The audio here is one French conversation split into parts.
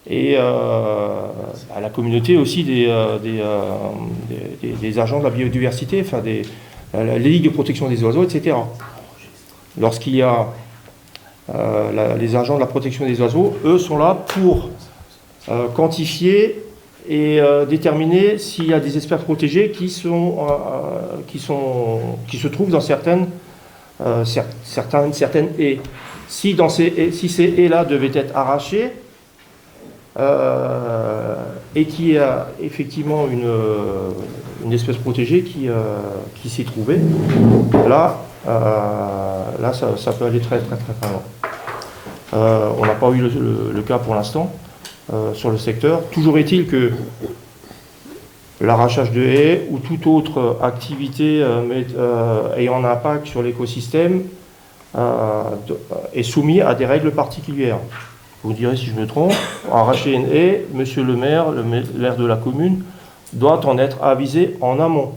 et à la communauté aussi des agents de la biodiversité, enfin les ligues de protection des oiseaux, etc. Lorsqu'il y a les agents de la protection des oiseaux, eux sont là pour quantifier et déterminer s'il y a des espèces protégées qui se trouvent dans certaines haies. Si ces haies-là devaient être arrachées et qu'il y a effectivement une espèce protégée qui s'y trouvait, là ça peut aller très loin. On n'a pas eu le cas pour l'instant sur le secteur. Toujours est-il que l'arrachage de haies ou toute autre activité ayant un impact sur l'écosystème est soumis à des règles particulières. Vous direz si je me trompe, arracher une haie, monsieur le maire de la commune, doit en être avisé en amont.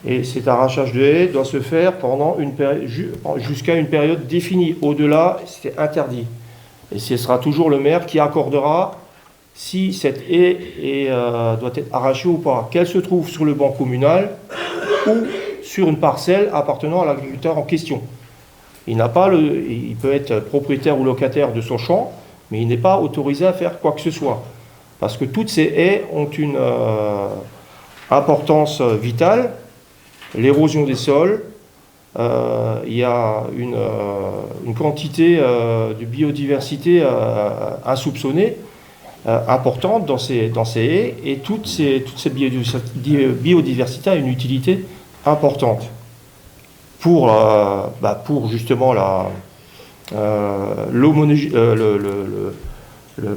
Et cet arrachage de haies doit se faire jusqu'à une période définie. Au-delà, c'est interdit. Et ce sera toujours le maire qui accordera si cette haie doit être arrachée ou pas, qu'elle se trouve sur le banc communal ou sur une parcelle appartenant à l'agriculteur en question. Il peut être propriétaire ou locataire de son champ, mais il n'est pas autorisé à faire quoi que ce soit. Parce que toutes ces haies ont une importance vitale. L'érosion des sols, il y a une quantité de biodiversité insoupçonnée, importante dans ces haies, et toute cette biodiversité a une utilité importante pour justement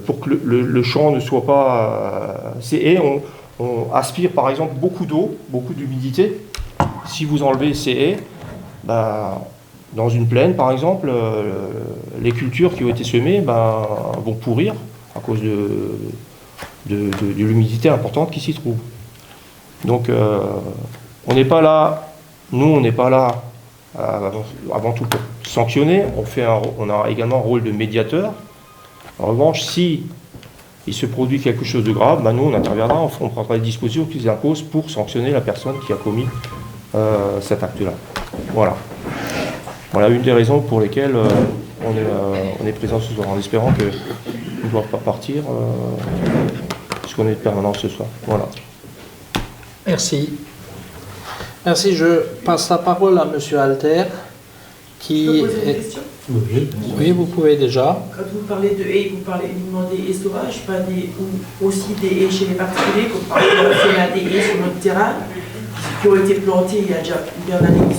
pour que le champ ne soit pas... ces haies on aspire par exemple beaucoup d'eau, beaucoup d'humidité. Si vous enlevez ces haies, dans une plaine par exemple, les cultures qui ont été semées vont pourrir à cause de l'humidité importante qui s'y trouve. Donc on n'est pas là avant tout pour sanctionner, on a également un rôle de médiateur. En revanche, si il se produit quelque chose de grave, nous on interviendra, on prendra les dispositions qui s'imposent pour sanctionner la personne qui a commis cet acte-là. Voilà une des raisons pour lesquelles on est présent ce soir, en espérant qu'ils ne doivent pas partir, puisqu'on est de permanence ce soir. Voilà. Merci. Merci, je passe la parole à Monsieur Alter, qui... Je peux poser une question ? Oui, vous pouvez déjà. Quand vous parlez de haies, vous demandez haies sauvages, ou aussi des haies chez les particuliers, comme par exemple il y a des haies sur notre terrain qui ont été plantées il y a déjà plusieurs années, qui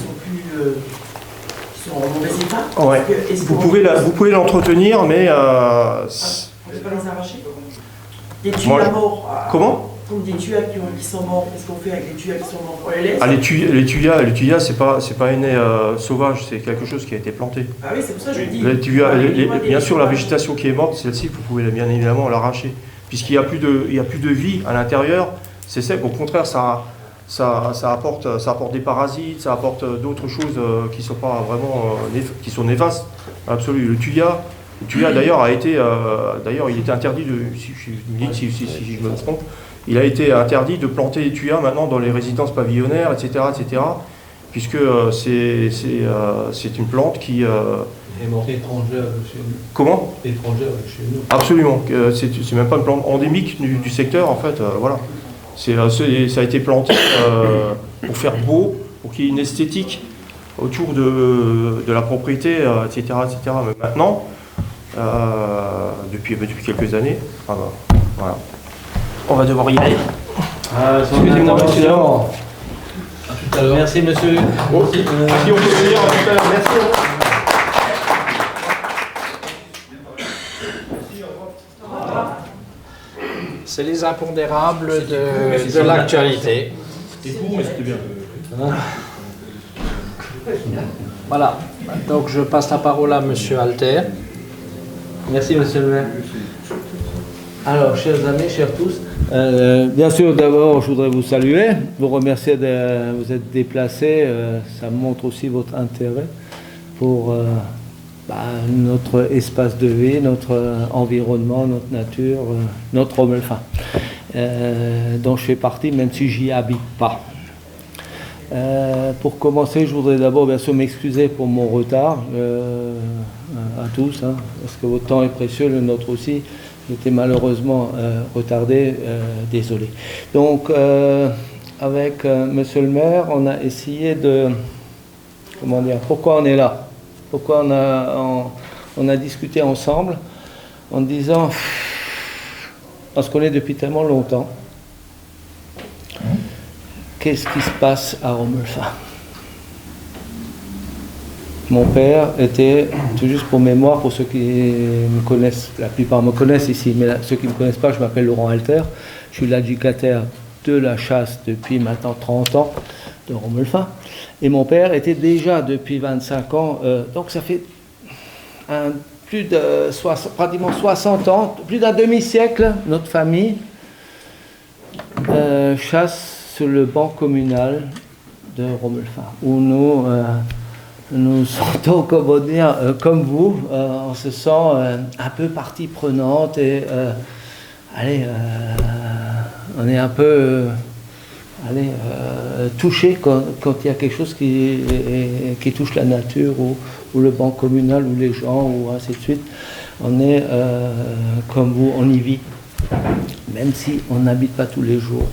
sont en mauvais état. Ouais. Vous pouvez l'entretenir, mais... on ne peut pas les arracher. Des tuyas morts. Comment ? Comme des tuyas qui sont morts, qu'est-ce qu'on fait avec les tuyas qui sont morts? On les laisse? Les tuyas, c'est pas une haie sauvage, c'est quelque chose qui a été planté. Ah oui, c'est pour ça que je dis. Les tuyas, bien sûr, la végétation qui est morte, celle-ci, vous pouvez bien évidemment l'arracher, puisqu'il n'y a plus de vie à l'intérieur. C'est sec. Au contraire, ça apporte des parasites, ça apporte d'autres choses qui sont pas vraiment qui sont néfastes, absolument. Le tuya d'ailleurs il était interdit si je me trompe. Il a été interdit de planter des tuyas maintenant dans les résidences pavillonnaires, etc., puisque c'est une plante qui... étrangère chez nous. Comment ? Étrangère chez nous. Absolument. C'est même pas une plante endémique du secteur, en fait. Voilà. Ça a été planté pour faire beau, pour qu'il y ait une esthétique autour de la propriété, etc., Mais maintenant, depuis quelques années, voilà. On va devoir y aller. Excusez-moi, monsieur. À tout à l'heure. Merci, monsieur. Merci, on peut venir à tout à l'heure. Merci. C'est les impondérables de l'actualité. C'est court, mais c'était bien. Voilà. Donc je passe la parole à monsieur Alter. Merci, monsieur le maire. Alors, chers amis, chers tous, bien sûr, d'abord, je voudrais vous saluer, vous remercier de vous être déplacés. Ça montre aussi votre intérêt pour notre espace de vie, notre environnement, notre nature, notre Romelfin, dont je fais partie, même si j'y habite pas. Pour commencer, je voudrais d'abord bien sûr m'excuser pour mon retard à tous, hein, parce que votre temps est précieux, le nôtre aussi. J'étais malheureusement retardé, désolé. Donc, avec monsieur le maire, on a essayé de... Comment dire? Pourquoi on est là? Pourquoi on a discuté ensemble en disant, on se connaît depuis tellement longtemps, qu'est-ce qui se passe à Romelfin? Mon père était, tout juste pour mémoire, pour ceux qui me connaissent, la plupart me connaissent ici, mais ceux qui ne me connaissent pas, je m'appelle Laurent Alter, je suis l'adjudicataire de la chasse depuis maintenant 30 ans de Romelfin. Et mon père était déjà depuis 25 ans, donc ça fait pratiquement 60 ans, plus d'un demi-siècle, notre famille chasse sur le banc communal de Romelfin, où nous sentons, comment dire, comme vous, on se sent un peu partie prenante et on est un peu touché quand il y a quelque chose qui touche la nature ou le banc communal ou les gens ou ainsi de suite. On est comme vous, on y vit, même si on n'habite pas tous les jours.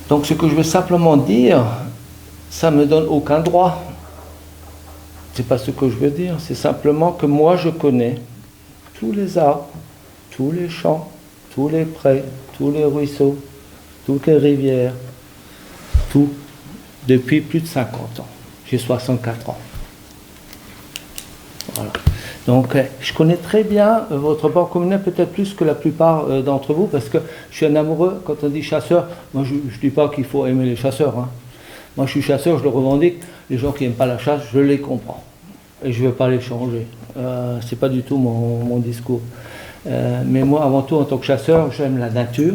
Donc ce que je veux simplement dire, ça ne me donne aucun droit. C'est pas ce que je veux dire, c'est simplement que moi je connais tous les arbres, tous les champs, tous les prés, tous les ruisseaux, toutes les rivières, tout, depuis plus de 50 ans. J'ai 64 ans. Voilà. Donc, je connais très bien votre banc communal, peut-être plus que la plupart d'entre vous, parce que je suis un amoureux. Quand on dit chasseur, moi je ne dis pas qu'il faut aimer les chasseurs. Hein. Moi je suis chasseur, je le revendique. Les gens qui n'aiment pas la chasse, je les comprends. Et je ne veux pas les changer. Ce n'est pas du tout mon discours. Mais moi, avant tout, en tant que chasseur, j'aime la nature.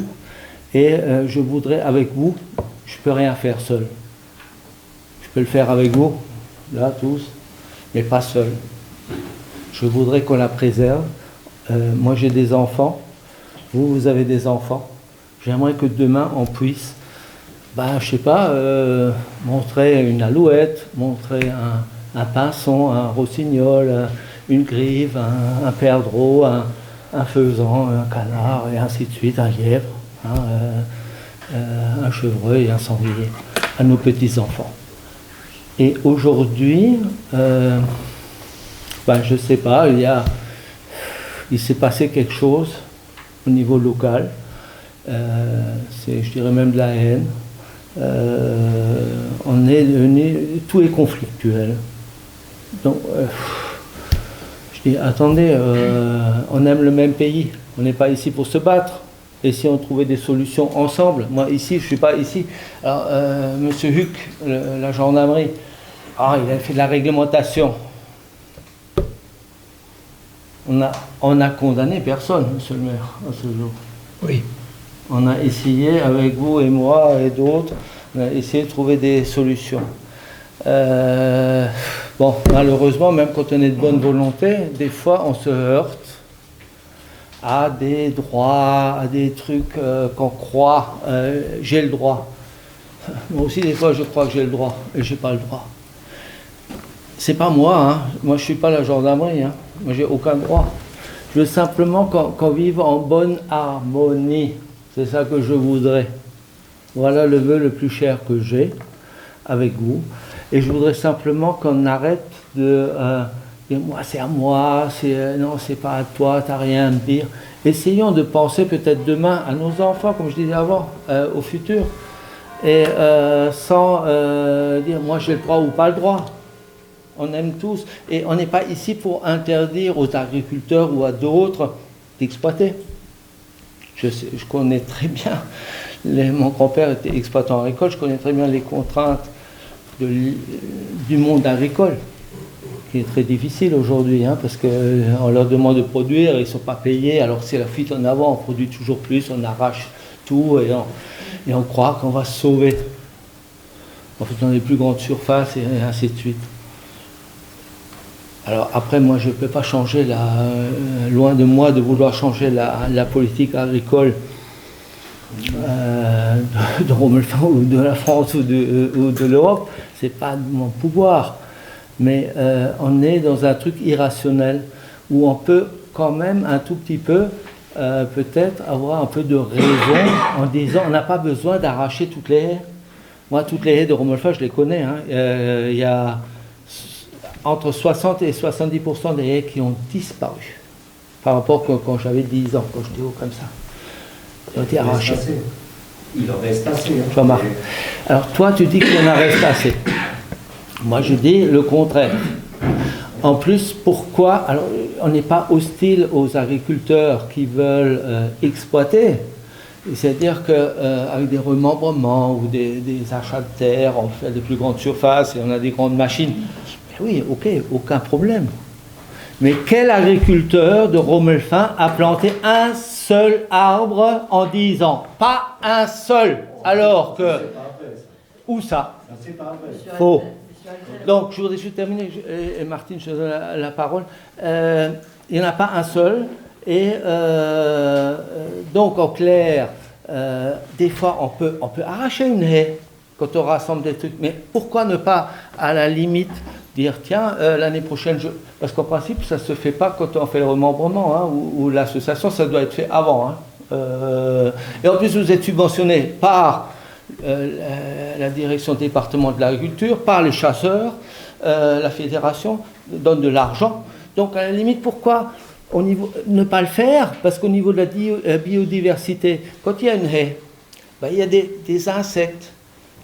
Et je voudrais, avec vous, je ne peux rien faire seul. Je peux le faire avec vous, là, tous, mais pas seul. Je voudrais qu'on la préserve. Moi, j'ai des enfants. Vous avez des enfants. J'aimerais que demain, on puisse, je ne sais pas, montrer une alouette, montrer un pinson, un rossignol, une grive, un perdreau, un faisan, un canard, et ainsi de suite, un lièvre. Un chevreuil et un sanglier à nos petits-enfants. Et aujourd'hui, je ne sais pas, il s'est passé quelque chose au niveau local, c'est, je dirais même de la haine. On est devenu, tout est conflictuel. Donc, je dis, attendez, on aime le même pays, on n'est pas ici pour se battre. Et si on trouvait des solutions ensemble, moi ici, je ne suis pas ici. Alors, monsieur Huck, la gendarmerie, il a fait de la réglementation. On a condamné personne, monsieur le maire, à ce jour. Oui. On a essayé, avec vous et moi et d'autres, on a essayé de trouver des solutions. Bon, malheureusement, même quand on est de bonne volonté, des fois on se heurte à des droits, à des trucs qu'on croit, j'ai le droit. Moi aussi, des fois, je crois que j'ai le droit, et j'ai pas le droit. C'est pas moi, hein. Moi je suis pas la gendarmerie, hein. Moi j'ai aucun droit. Je veux simplement qu'on vive en bonne harmonie. C'est ça que je voudrais. Voilà le vœu le plus cher que j'ai avec vous. Et je voudrais simplement qu'on arrête de... moi, c'est à moi, non, c'est pas à toi, t'as rien à me dire. Essayons de penser peut-être demain à nos enfants, comme je disais avant, au futur. Et sans dire, moi j'ai le droit ou pas le droit. On aime tous. Et on n'est pas ici pour interdire aux agriculteurs ou à d'autres d'exploiter. Je connais très bien, mon grand-père était exploitant agricole, je connais très bien les contraintes du monde agricole, qui est très difficile aujourd'hui, hein, parce qu'on leur demande de produire, ils ne sont pas payés, alors c'est la fuite en avant, on produit toujours plus, on arrache tout, et on croit qu'on va se sauver en faisant les plus grandes surfaces, et ainsi de suite. Alors après, moi, je ne peux pas changer, loin de moi de vouloir changer la politique agricole de Romelfin ou de la France ou de l'Europe. Ce n'est pas de mon pouvoir. Mais on est dans un truc irrationnel où on peut quand même un tout petit peu peut-être avoir un peu de raison en disant on n'a pas besoin d'arracher toutes les haies. Moi, toutes les haies de Romelfin, je les connais. Il y a entre 60 et 70% des haies qui ont disparu par rapport à quand j'avais 10 ans, quand j'étais haut comme ça. Ils ont été arrachés. Il en reste assez. Hein. Jean-Marc. Alors toi, tu dis qu'il en reste assez. Moi, je dis le contraire. En plus, pourquoi? Alors, on n'est pas hostile aux agriculteurs qui veulent exploiter. C'est-à-dire qu'avec des remembrements ou des achats de terre, on fait des plus grandes surfaces et on a des grandes machines. Mais oui, ok, aucun problème. Mais quel agriculteur de Romelfin a planté un seul arbre en 10 ans? Pas un seul. Alors que... Où ça? Faux. Donc, je voudrais juste terminer, et Martine, je te donne la parole. Il n'y en a pas un seul. Et donc, en clair, des fois, on peut arracher une haie quand on rassemble des trucs. Mais pourquoi ne pas, à la limite, dire, tiens, l'année prochaine, parce qu'en principe, ça ne se fait pas quand on fait le remembrement, hein, ou l'association, ça doit être fait avant. Hein. Et en plus, vous êtes subventionné par la direction département de l'agriculture, par les chasseurs, la fédération donne de l'argent. Donc, à la limite, pourquoi ne pas le faire? Parce qu'au niveau de la biodiversité, quand il y a une haie, ben, il y a des insectes,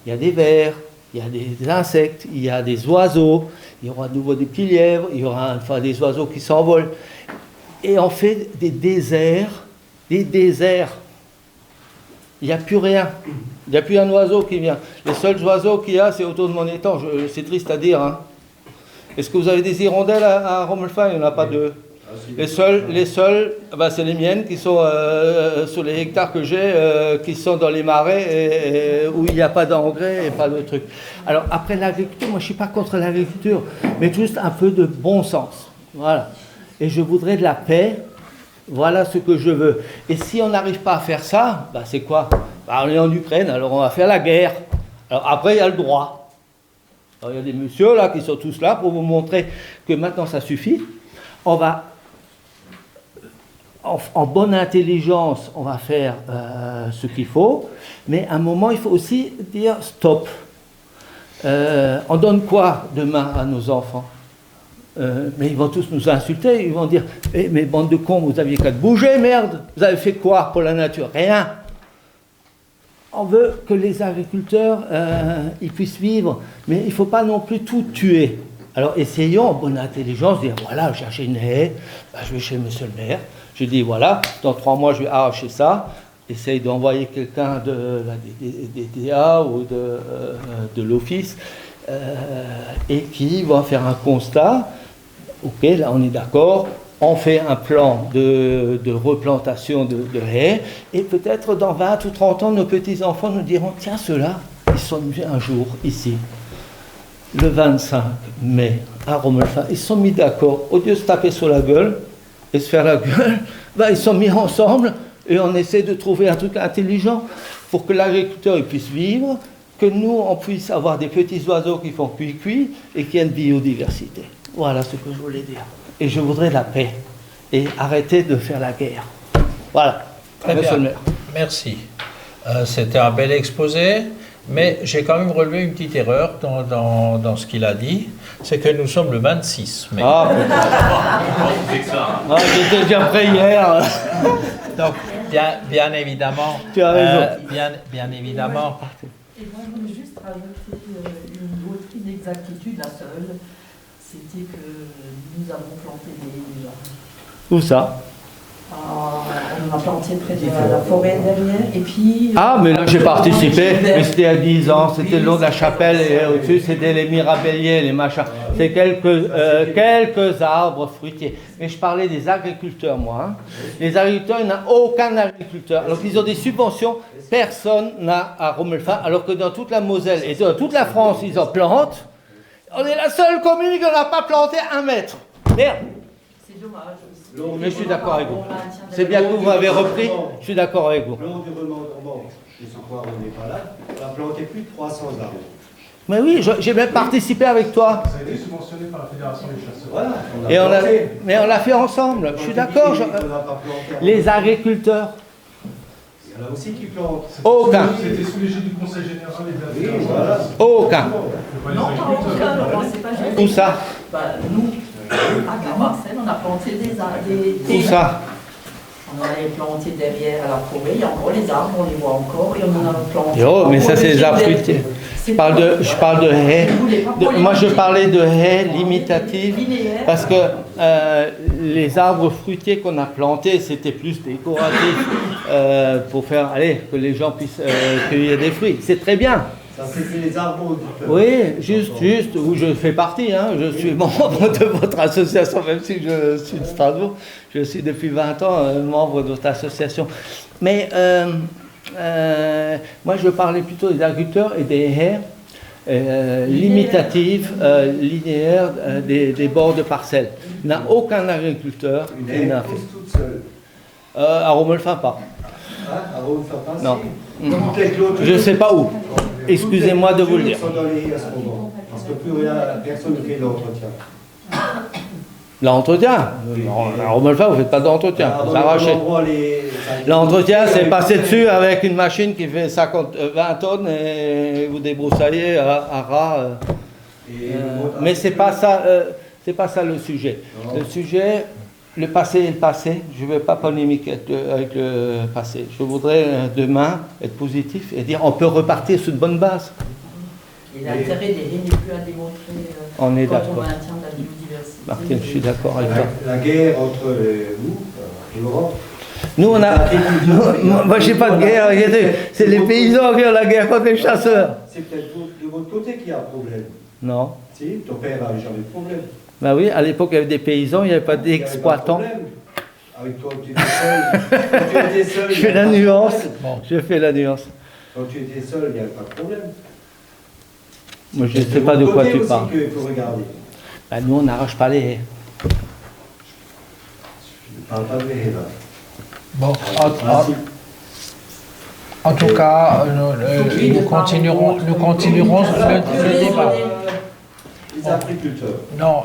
il y a des vers, il y a des insectes, il y a des oiseaux, il y aura de nouveau des petits lièvres, il y aura enfin des oiseaux qui s'envolent. Et on fait des déserts. Il n'y a plus rien. Il n'y a plus un oiseau qui vient. Les seuls oiseaux qu'il y a, c'est autour de mon étang. C'est triste à dire. Hein. Est-ce que vous avez des hirondelles à Romelfin? Il n'y en a pas deux. Les seuls, ben c'est les miennes qui sont sur les hectares que j'ai, qui sont dans les marais où il n'y a pas d'engrais et pas de trucs. Alors après l'agriculture, moi je ne suis pas contre l'agriculture, mais juste un peu de bon sens. Voilà. Et je voudrais de la paix. Voilà ce que je veux. Et si on n'arrive pas à faire ça, ben c'est quoi? Ben on est en Ukraine, alors on va faire la guerre. Alors après il y a le droit. Alors il y a des messieurs là qui sont tous là pour vous montrer que maintenant ça suffit. On va, en bonne intelligence, on va faire ce qu'il faut, mais à un moment, il faut aussi dire stop. On donne quoi demain à nos enfants? Mais ils vont tous nous insulter, ils vont dire eh, mais bande de cons, vous aviez qu'à te bouger, merde! Vous avez fait quoi pour la nature? Rien! On veut que les agriculteurs ils puissent vivre, mais il ne faut pas non plus tout tuer. Alors essayons en bonne intelligence de dire voilà, j'ai acheté une haie, ben, je vais chez monsieur le maire, je dis voilà, dans 3 mois je vais arracher ça, essaye d'envoyer quelqu'un de la DDA ou de l'office et qui va faire un constat, ok, là on est d'accord, on fait un plan de replantation de haies et peut-être dans 20 ou 30 ans nos petits-enfants nous diront tiens ceux-là, ils sont venus un jour ici. Le 25 mai, à Romelfin, ils se sont mis d'accord. Au lieu de se taper sur la gueule et se faire la gueule, ben, ils se sont mis ensemble et on essaie de trouver un truc intelligent pour que l'agriculteur puisse vivre, que nous, on puisse avoir des petits oiseaux qui font cuit-cuit et qu'il y ait une biodiversité. Voilà ce que je voulais dire. Et je voudrais la paix et arrêter de faire la guerre. Voilà. Très bien. Merci. C'était un bel exposé. Mais j'ai quand même relevé une petite erreur dans ce qu'il a dit, c'est que nous sommes le 26 mai. Ah, j'étais déjà prêt hier. Donc, bien évidemment. Tu as raison. Bien évidemment. Et moi, je voulais juste rajouter une autre inexactitude, la seule, c'était que nous avons planté des déjà. Où ça? On a planté près de la forêt derrière, et puis... Ah, mais là j'ai participé, mais c'était à 10 ans, c'était le long de la chapelle, et au-dessus c'était les mirabelliers, les machins. C'est quelques arbres fruitiers. Mais je parlais des agriculteurs, moi. Hein. Les agriculteurs, il n'y a aucun agriculteur. Alors qu'ils ont des subventions, personne n'a à Romelfin, alors que dans toute la Moselle et dans toute la France, ils en plantent. On est la seule commune qui n'a pas planté 1 mètre. Merde. C'est dommage. Mais je suis d'accord avec vous. C'est bien que vous m'avez repris. Je suis d'accord avec vous. L'environnement, et ce soir on n'est pas là, on a planté plus de 300 arbres. Mais oui, j'ai même participé avec toi. Ça a été subventionné par la Fédération des chasseurs. Voilà, Et planté. mais on l'a fait ensemble. Je suis d'accord. On n'a pas planté. Les agriculteurs. Il y en a aussi qui plantent. Aucun. C'était sous l'égide du Conseil Général et de la Oui, Fédération. voilà. Aucun. C'est pas les Non, pas agriculteurs. aucun, Laurent, c'est pas juste. Où ça? Bah, nous, à Carmarcel, on a planté des Où ça? On en avait planté derrière à la forêt, il y a encore les arbres, on les voit encore, et on en a planté. Oh, mais ça, c'est les arbres Des- fruitiers. C'est Je parle de haies. Vous voulez pas Moi, je polémiquer. parlais de haies limitatives. Linéaire. Parce que les arbres fruitiers qu'on a plantés, c'était plus décoratif pour faire, allez, que les gens puissent cueillir des fruits. C'est très bien. Ça, c'était les arbres du peuple. Oui, juste, où je fais partie, hein, je suis membre de votre association, même si je suis de Strasbourg, je suis depuis 20 ans membre de votre association. Mais moi je parlais plutôt des agriculteurs et des haies limitatives, linéaires, des bords de parcelles. Il n'y a aucun agriculteur Une qui haie n'a fait. pousse toute seule. À Romelfin, pas. Hein, à Rome-Fapin, Non. si. Toutes les clôtures- Je ne sais pas où. Excusez-moi de vous le dire. sont dans les haies à ce moment. Parce que plus rien, personne ne fait l'entretien. L'entretien à Romelfin, vous ne faites pas d'entretien, Alors, c'est dans arraché. l'endroit, L'entretien, c'est passer dessus avec une machine qui fait 20 tonnes et vous débroussaillez à ras. Mais c'est pas ça le sujet. Non. Le sujet, le passé est le passé. Je ne vais pas polémiquer avec le passé. Je voudrais demain être positif et dire on peut repartir sur de bonnes bases. Et l'intérêt des haies n'est plus à démontrer On est quand on d'accord. maintient la biodiversité. Martine, je suis d'accord avec toi. La guerre entre vous, Laurent, Nous, on a. Moi, je n'ai pas de guerre. C'est les paysans qui ont la guerre contre les chasseurs. c'est peut-être de votre côté qu'il y a un problème. Non. Si, ton père n'avait jamais de problème. Ben oui, à l'époque, il y avait des paysans, il n'y avait pas Il y avait pas de d'exploitants. problème. Avec toi, tu étais seul. Quand tu étais seul, Je il y fais avait la pas de nuance. problème. Je fais la nuance. Quand tu étais seul, il n'y avait pas de problème. Moi, je ne C'est sais pas de votre quoi côté tu aussi parles. qu'il faut regarder. Ben, nous, on n'arrache pas les haies. Je ne parle pas de haies, là. Bon, Principe. en tout cas, nous continuerons le débat. Les agriculteurs. Non,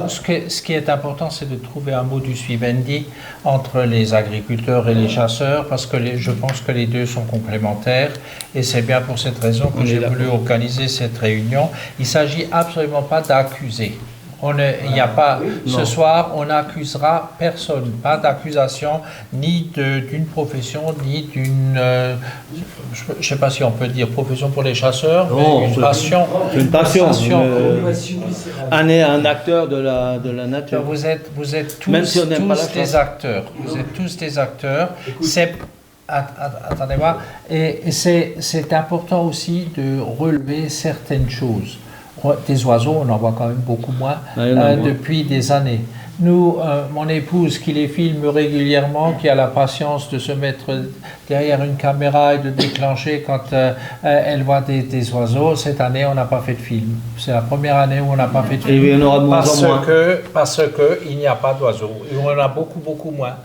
ce qui est important, c'est de trouver un modus vivendi entre les agriculteurs et les chasseurs, parce que je pense que les deux sont complémentaires, et c'est bien pour cette raison que j'ai voulu organiser cette réunion. Il ne s'agit absolument pas d'accuser. Il n'y a pas, ce soir, on n'accusera personne, pas d'accusation ni d'une profession, ni d'une, je ne sais pas si on peut dire profession pour les chasseurs, Non, mais une c'est- passion. C'est une passion. Une- Un acteur de la nature. Vous êtes tous, Même si on n'aime pas la tous des chasse. acteurs. Vous êtes tous des acteurs. Attendez-moi. Et c'est important aussi de relever certaines choses. Des oiseaux, on en voit quand même beaucoup moins Ah, il y en a moins. depuis des années. Nous, mon épouse qui les filme régulièrement, qui a la patience de se mettre derrière une caméra et de déclencher quand elle voit des oiseaux, cette année, on n'a pas fait de film. C'est la première année où on n'a pas fait de Et film. il y en aura de moins en moins. Parce que il n'y a pas d'oiseaux. Et on en a beaucoup moins.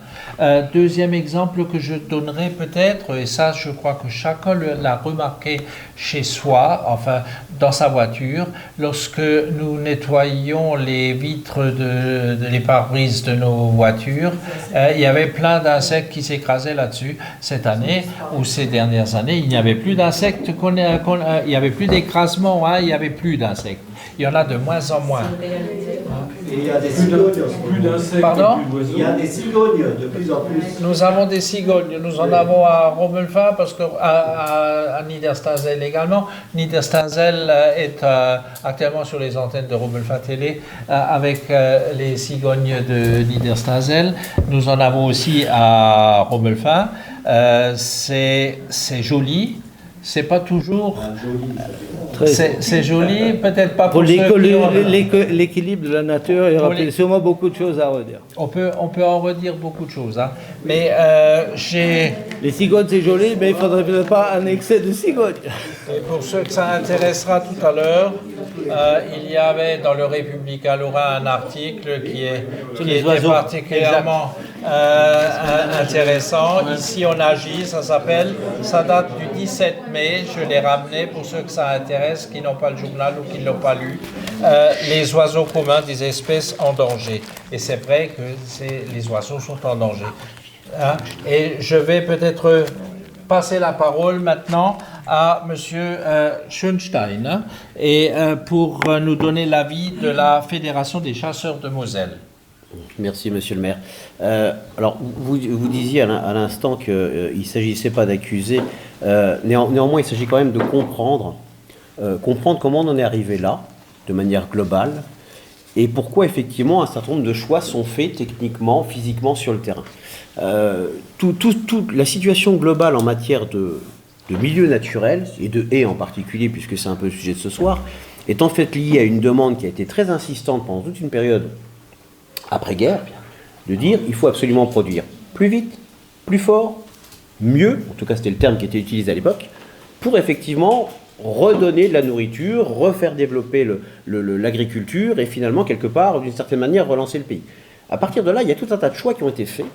Deuxième exemple que je donnerai peut-être, et ça je crois que chacun l'a remarqué chez soi, enfin dans sa voiture, lorsque nous nettoyions les vitres les pare-brises de nos voitures, il y avait plein d'insectes qui s'écrasaient là-dessus. Cette année ou ces dernières années, il n'y avait plus d'insectes, il n'y avait plus d'écrasement, hein, il n'y avait plus d'insectes. Il y en a de moins en moins. Et il y a des cigognes. Plus d'insectes, Pardon plus d'oiseaux. Il y a des cigognes de plus en plus. Nous avons des cigognes, nous en avons à Romelfin, parce que à Niederstazel également. Niederstazel est actuellement sur les antennes de Romelfin Télé avec les cigognes de Niederstazel. Nous en avons aussi à Romelfin. C'est joli. c'est pas toujours. Très- C'est joli, peut-être pas Pour pour ceux qui ont- l'équilibre de la nature, il y aura Pour les- sûrement beaucoup de choses à redire. on peut en redire beaucoup de choses, hein. Mais j'ai. Les cigognes, c'est joli, mais il ne faudrait peut-être pas un excès de cigognes. Et pour ceux que ça intéressera tout à l'heure, il y avait dans le Républicain Lorrain un article qui les était oiseaux. particulièrement intéressant. Ici on agit, ça date du 17 mai, je l'ai ramené pour ceux que ça intéresse, qui n'ont pas le journal ou qui ne l'ont pas lu. Les oiseaux communs des espèces en danger. Et c'est vrai que les oiseaux sont en danger. Hein. Et je vais peut-être passer la parole maintenant à Monsieur Schoenstein, hein, et pour nous donner l'avis de la Fédération des chasseurs de Moselle. Merci, monsieur le maire. Alors, vous disiez à l'instant qu'il ne s'agissait pas d'accuser. Néanmoins, il s'agit quand même de comprendre comment on en est arrivé là, de manière globale, et pourquoi, effectivement, un certain nombre de choix sont faits techniquement, physiquement sur le terrain. La situation globale en matière de milieu naturel, et de haies en particulier, puisque c'est un peu le sujet de ce soir, est en fait liée à une demande qui a été très insistante pendant toute une période après-guerre, de dire il faut absolument produire plus vite, plus fort, mieux, en tout cas c'était le terme qui était utilisé à l'époque, pour effectivement redonner de la nourriture, refaire développer l'agriculture et finalement, quelque part, d'une certaine manière, relancer le pays. À partir de là, il y a tout un tas de choix qui ont été faits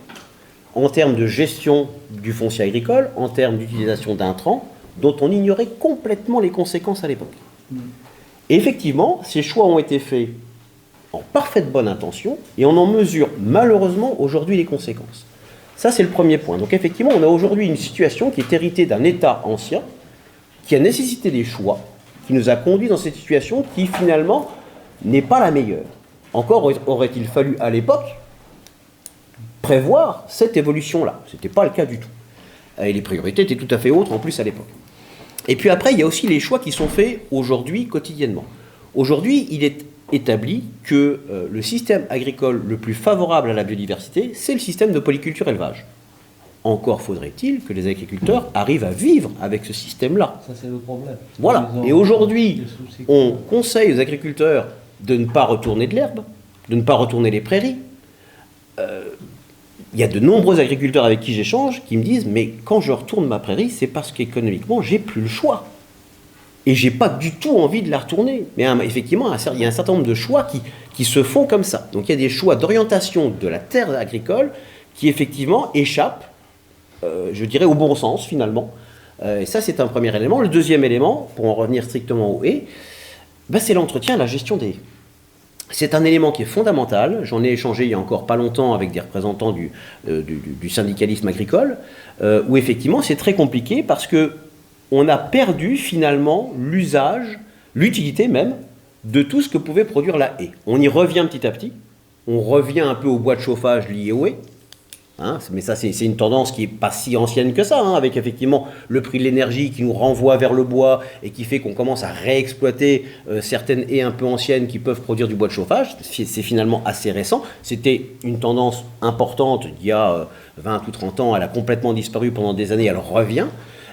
en termes de gestion du foncier agricole, en termes d'utilisation d'intrants, dont on ignorait complètement les conséquences à l'époque. Et effectivement, ces choix ont été faits en parfaite bonne intention, et on en mesure malheureusement aujourd'hui les conséquences. Ça, c'est le premier point. Donc effectivement, on a aujourd'hui une situation qui est héritée d'un État ancien, qui a nécessité des choix, qui nous a conduits dans cette situation qui finalement n'est pas la meilleure. Encore aurait-il fallu à l'époque prévoir cette évolution-là. Ce n'était pas le cas du tout. Et les priorités étaient tout à fait autres en plus à l'époque. Et puis après, il y a aussi les choix qui sont faits aujourd'hui, quotidiennement. Aujourd'hui, il est établi que le système agricole le plus favorable à la biodiversité, c'est le système de polyculture élevage. Encore faudrait-il que les agriculteurs arrivent à vivre avec ce système-là. Ça, c'est le problème. Voilà. Et aujourd'hui, on conseille aux agriculteurs de ne pas retourner de l'herbe, de ne pas retourner les prairies. Il y a de nombreux agriculteurs avec qui j'échange qui me disent « mais quand je retourne ma prairie, c'est parce qu'économiquement, j'ai plus le choix. Et j'ai pas du tout envie de la retourner. » Mais effectivement, il y a un certain nombre de choix qui se font comme ça. Donc il y a des choix d'orientation de la terre agricole qui effectivement échappent, je dirais, au bon sens finalement. Et ça, c'est un premier élément. Le deuxième élément, pour en revenir strictement aux haies, c'est l'entretien et la gestion des haies. C'est un élément qui est fondamental. J'en ai échangé il y a encore pas longtemps avec des représentants du syndicalisme agricole, où effectivement c'est très compliqué parce que on a perdu finalement l'usage, l'utilité même, de tout ce que pouvait produire la haie. On y revient petit à petit. On revient un peu au bois de chauffage lié aux haies. Hein, mais ça, c'est une tendance qui n'est pas si ancienne que ça, hein, avec effectivement le prix de l'énergie qui nous renvoie vers le bois et qui fait qu'on commence à réexploiter certaines haies un peu anciennes qui peuvent produire du bois de chauffage. C'est finalement assez récent. C'était une tendance importante il y a 20 ou 30 ans. Elle a complètement disparu pendant des années, elle revient.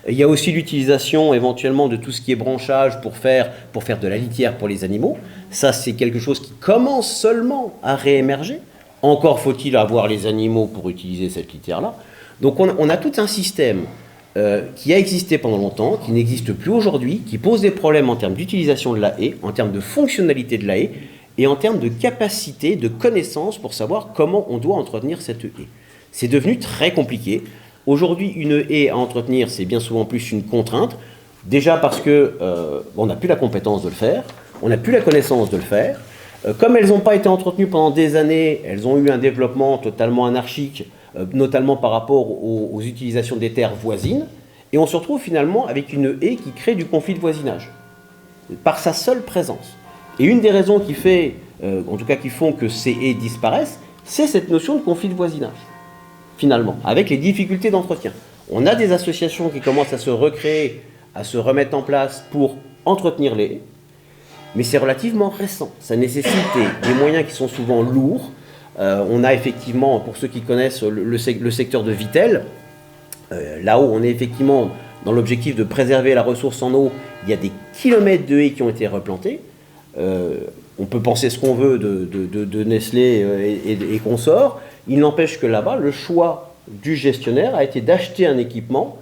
Il y a aussi l'utilisation éventuellement de tout ce qui est branchage pour faire de la litière pour les animaux. Ça, c'est quelque chose qui commence seulement à réémerger. Encore faut-il avoir les animaux pour utiliser cette litière-là. Donc on a tout un système qui a existé pendant longtemps, qui n'existe plus aujourd'hui, qui pose des problèmes en termes d'utilisation de la haie, en termes de fonctionnalité de la haie, et en termes de capacité, de connaissance pour savoir comment on doit entretenir cette haie. C'est devenu très compliqué. Aujourd'hui, une haie à entretenir, c'est bien souvent plus une contrainte, déjà parce qu'on n'a plus la compétence de le faire, on n'a plus la connaissance de le faire. Comme elles n'ont pas été entretenues pendant des années, elles ont eu un développement totalement anarchique, notamment par rapport aux utilisations des terres voisines, et on se retrouve finalement avec une haie qui crée du conflit de voisinage, par sa seule présence. Et une des raisons qui fait, en tout cas qui font que ces haies disparaissent, c'est cette notion de conflit de voisinage, finalement, avec les difficultés d'entretien. On a des associations qui commencent à se recréer, à se remettre en place pour entretenir les haies, mais c'est relativement récent. Ça nécessite des moyens qui sont souvent lourds. On a effectivement, pour ceux qui connaissent le secteur de Vittel, là-haut, on est effectivement dans l'objectif de préserver la ressource en eau, il y a des kilomètres de haies qui ont été replantés. On peut penser ce qu'on veut de Nestlé et consorts. Il n'empêche que là-bas, le choix du gestionnaire a été d'acheter un équipement,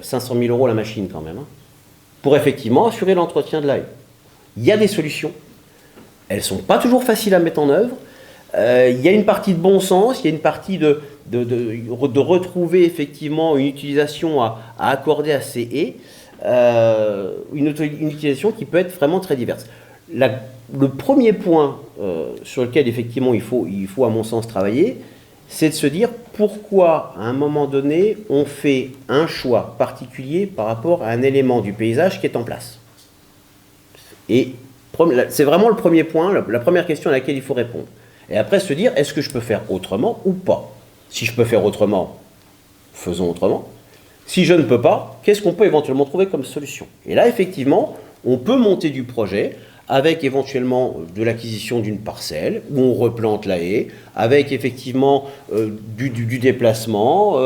500 000 € la machine quand même, hein, pour effectivement assurer l'entretien de la haie. Il y a des solutions. Elles ne sont pas toujours faciles à mettre en œuvre. Il y a une partie de bon sens, il y a une partie de retrouver effectivement une utilisation à accorder à ces haies, une utilisation qui peut être vraiment très diverse. Le premier point sur lequel effectivement il faut à mon sens travailler, c'est de se dire pourquoi à un moment donné on fait un choix particulier par rapport à un élément du paysage qui est en place. Et c'est vraiment le premier point, la première question à laquelle il faut répondre. Et après se dire, est-ce que je peux faire autrement ou pas? Si je peux faire autrement, faisons autrement. Si je ne peux pas, qu'est-ce qu'on peut éventuellement trouver comme solution? Et là, effectivement, on peut monter du projet avec éventuellement de l'acquisition d'une parcelle, où on replante la haie, avec effectivement du déplacement,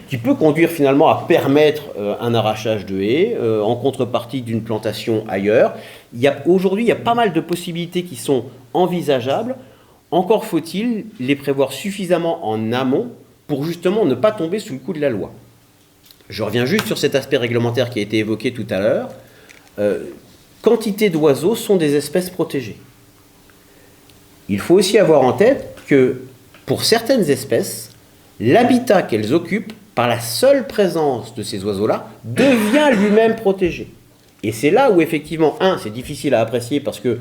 qui peut conduire finalement à permettre un arrachage de haies, en contrepartie d'une plantation ailleurs. Aujourd'hui, il y a pas mal de possibilités qui sont envisageables. Encore faut-il les prévoir suffisamment en amont pour justement ne pas tomber sous le coup de la loi. Je reviens juste sur cet aspect réglementaire qui a été évoqué tout à l'heure. Quantité d'oiseaux sont des espèces protégées. Il faut aussi avoir en tête que pour certaines espèces, l'habitat qu'elles occupent, par la seule présence de ces oiseaux-là, devient lui-même protégé. Et c'est là où effectivement, c'est difficile à apprécier parce que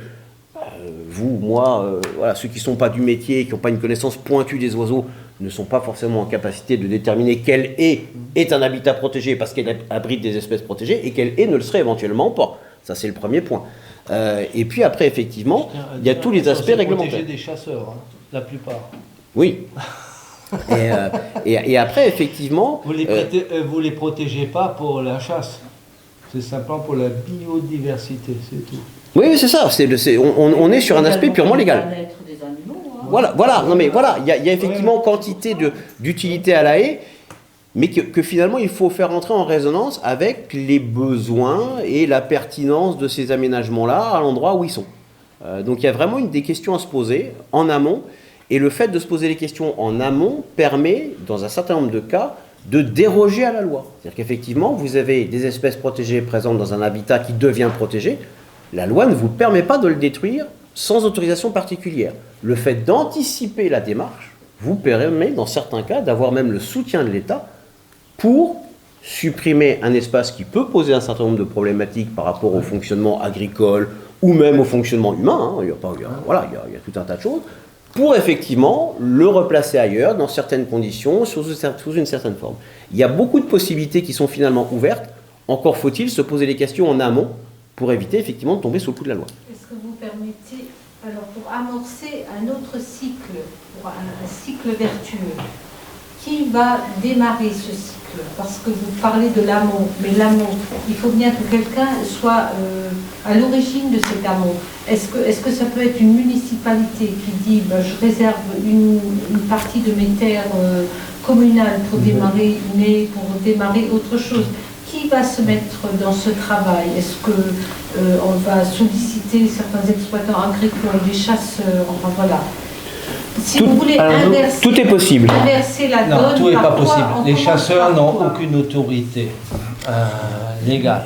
vous, moi, voilà, ceux qui ne sont pas du métier, qui n'ont pas une connaissance pointue des oiseaux, ne sont pas forcément en capacité de déterminer quelle haie est un habitat protégé parce qu'elle abrite des espèces protégées et quelle haie ne le serait éventuellement pas. Ça, c'est le premier point. Et puis après, effectivement, il y a tous les aspects réglementaires. Protéger des chasseurs, hein, la plupart. Oui. Et après, effectivement... Vous les protégez pas pour la chasse. C'est simplement pour la biodiversité, c'est tout. Oui, c'est ça. On est sur un aspect purement légal. Voilà. Non, mais voilà, il y a effectivement quantité d'utilité à la haie, mais que finalement il faut faire entrer en résonance avec les besoins et la pertinence de ces aménagements-là à l'endroit où ils sont. Donc il y a vraiment des questions à se poser en amont, et le fait de se poser les questions en amont permet, dans un certain nombre de cas, de déroger à la loi. C'est-à-dire qu'effectivement, vous avez des espèces protégées présentes dans un habitat qui devient protégé, la loi ne vous permet pas de le détruire sans autorisation particulière. Le fait d'anticiper la démarche vous permet, dans certains cas, d'avoir même le soutien de l'État pour supprimer un espace qui peut poser un certain nombre de problématiques par rapport au fonctionnement agricole ou même au fonctionnement humain. Il y a tout un tas de choses, pour effectivement le replacer ailleurs, dans certaines conditions, sous une certaine forme. Il y a beaucoup de possibilités qui sont finalement ouvertes. Encore faut-il se poser les questions en amont pour éviter effectivement de tomber sous le coup de la loi. Est-ce que vous permettez, alors pour amorcer un autre cycle, pour un cycle vertueux, qui va démarrer ce cycle? Parce que vous parlez de l'amont, mais l'amont, il faut bien que quelqu'un soit à l'origine de cet amont. Est-ce que ça peut être une municipalité qui dit je réserve une partie de mes terres communales pour démarrer une haie, pour démarrer autre chose? Qui va se mettre dans ce travail? Est-ce qu'on va solliciter certains exploitants agricoles, des chasseurs, enfin voilà. Si vous voulez inverser, tout est possible. Inverser la donne, Non, tout n'est pas possible. Les commence chasseurs par n'ont quoi? aucune autorité légale.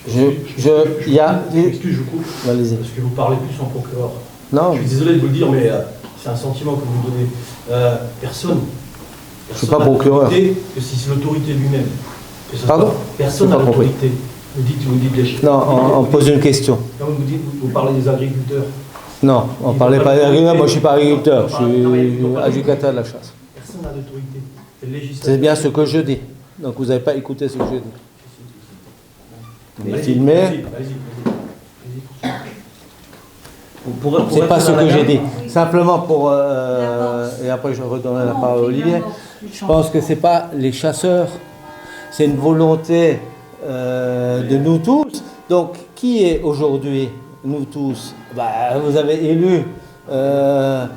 Il y a... Excuse, je coupe. Allez-y. Parce que vous parlez plus en procureur. Non, Je suis désolé de vous le dire, mais c'est un sentiment que vous me donnez. Personne. je ne suis pas procureur. Que si c'est l'autorité lui-même. Que ce Pardon? soit- Personne J'ai n'a pas compris. l'autorité. Vous dites les chiens. Non, on pose une question. Quand vous parlez des agriculteurs. Non, on ne parlait pas d'agriculteur. Moi, je ne suis pas agriculteur. Je suis éducateur de la chasse. Personne n'a d'autorité. C'est le législateur. C'est bien ce que je dis. Donc, vous n'avez pas écouté ce que je dis. Mais Vas-y, filmé, vas-y. c'est pas ce que j'ai dit. Simplement pour... et après, je redonnerai la parole à Olivier. Je pense que ce n'est pas les chasseurs. C'est une volonté de nous tous. Donc, qui est aujourd'hui nous tous? Vous avez élu un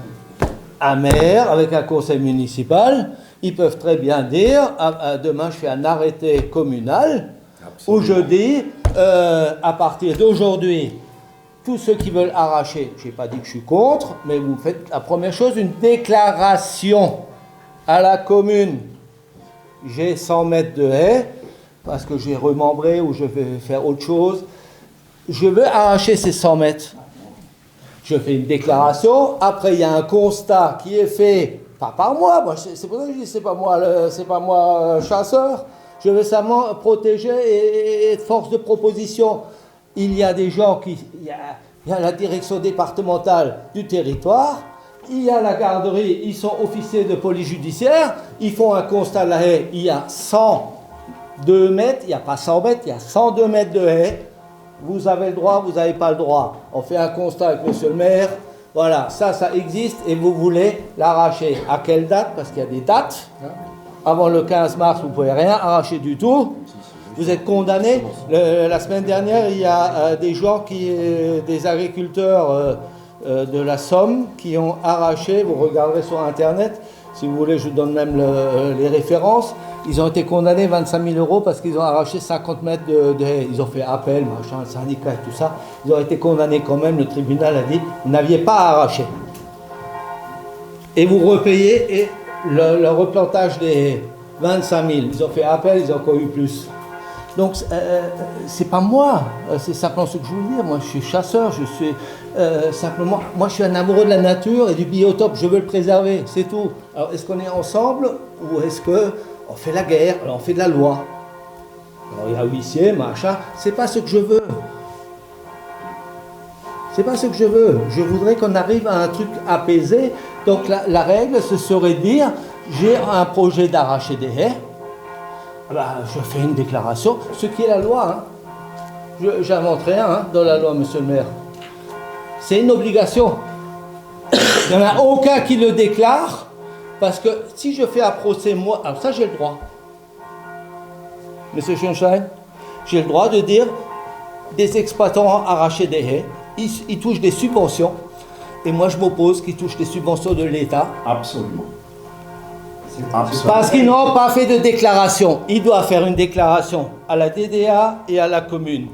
maire avec un conseil municipal. ils peuvent très bien dire, demain je fais un arrêté communal, où je dis, à partir d'aujourd'hui, tous ceux qui veulent arracher, je n'ai pas dit que je suis contre, mais vous faites la première chose, une déclaration à la commune. J'ai 100 mètres de haies, parce que j'ai remembré ou je vais faire autre chose. Je veux arracher ces 100 mètres. Je fais une déclaration, après il y a un constat qui est fait, pas par moi, c'est pour ça que je dis c'est pas moi chasseur, je veux seulement protéger et force de proposition. Il y a des gens il y a la direction départementale du territoire, il y a la garderie, ils sont officiers de police judiciaire, ils font un constat de la haie, il y a 102 mètres, il n'y a pas 100 mètres, il y a 102 mètres de haie. Vous avez le droit, vous n'avez pas le droit. On fait un constat avec monsieur le maire. Voilà, ça existe et vous voulez l'arracher. À quelle date? Parce qu'il y a des dates. Avant le 15 mars, vous ne pouvez rien arracher du tout. Vous êtes condamné. La semaine dernière, il y a des gens, des agriculteurs de la Somme qui ont arraché, vous regarderez sur Internet, si vous voulez, je vous donne même les références. Ils ont été condamnés 25 000 € parce qu'ils ont arraché 50 mètres de haies. Ils ont fait appel, machin, le syndicat et tout ça. Ils ont été condamnés quand même. Le tribunal a dit, vous n'aviez pas à arracher. Et vous repayez et le replantage des haies, 25 000. Ils ont fait appel, ils ont encore eu plus. Donc, c'est pas moi, c'est simplement ce que je veux dire. Moi, je suis chasseur, je suis simplement... Moi, je suis un amoureux de la nature et du biotope, je veux le préserver, c'est tout. Alors, est-ce qu'on est ensemble ou est-ce qu'on fait la guerre? Alors, on fait de la loi. Alors, il y a huissier, machin, c'est pas ce que je veux. C'est pas ce que je veux. Je voudrais qu'on arrive à un truc apaisé. Donc, la règle, ce serait de dire, j'ai un projet d'arracher des haies. Je fais une déclaration, ce qui est la loi. J'invente rien dans la loi, monsieur le maire. C'est une obligation. Il n'y en a aucun qui le déclare, parce que si je fais un procès, moi, alors ça j'ai le droit. Monsieur Schoenstein, j'ai le droit de dire des exploitants arrachés des haies, ils touchent des subventions, et moi je m'oppose qu'ils touchent des subventions de l'État. Absolument. Parce qu'ils n'ont pas fait de déclaration. Ils doivent faire une déclaration à la DDA et à la commune.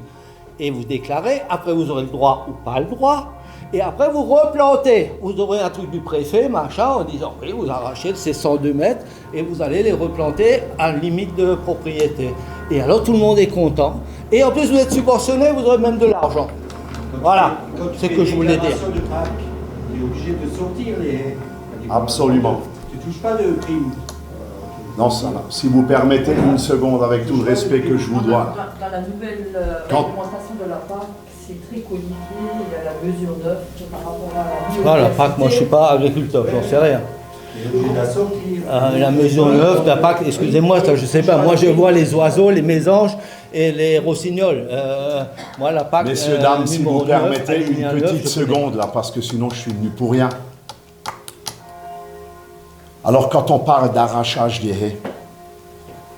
Et vous déclarez, après vous aurez le droit ou pas le droit, et après vous replantez. Vous aurez un truc du préfet, machin, en disant, oui, vous arrachez ces 102 mètres, et vous allez les replanter à limite de propriété. Et alors tout le monde est content. Et en plus vous êtes subventionné, vous aurez même de l'argent. Voilà, c'est ce que je voulais dire. Tu es obligé de sortir les haies. Absolument. Tu ne touches pas de prime. Non, ça, si vous permettez une seconde, avec tout le respect que je vous dois. Dans la nouvelle réglementation de la PAC, c'est très codifié, il y a la mesure 9 par rapport à la biodiversité. Voilà, PAC, moi je ne suis pas agriculteur, j'en sais rien. La mesure 9 de la PAC, excusez-moi, je ne sais pas, moi je vois les oiseaux, les mésanges et les rossignols. Moi la PAC, Messieurs, dames, si vous 9, permettez une 9, petite seconde là, parce que sinon je suis venu pour rien. Alors quand on parle d'arrachage des haies,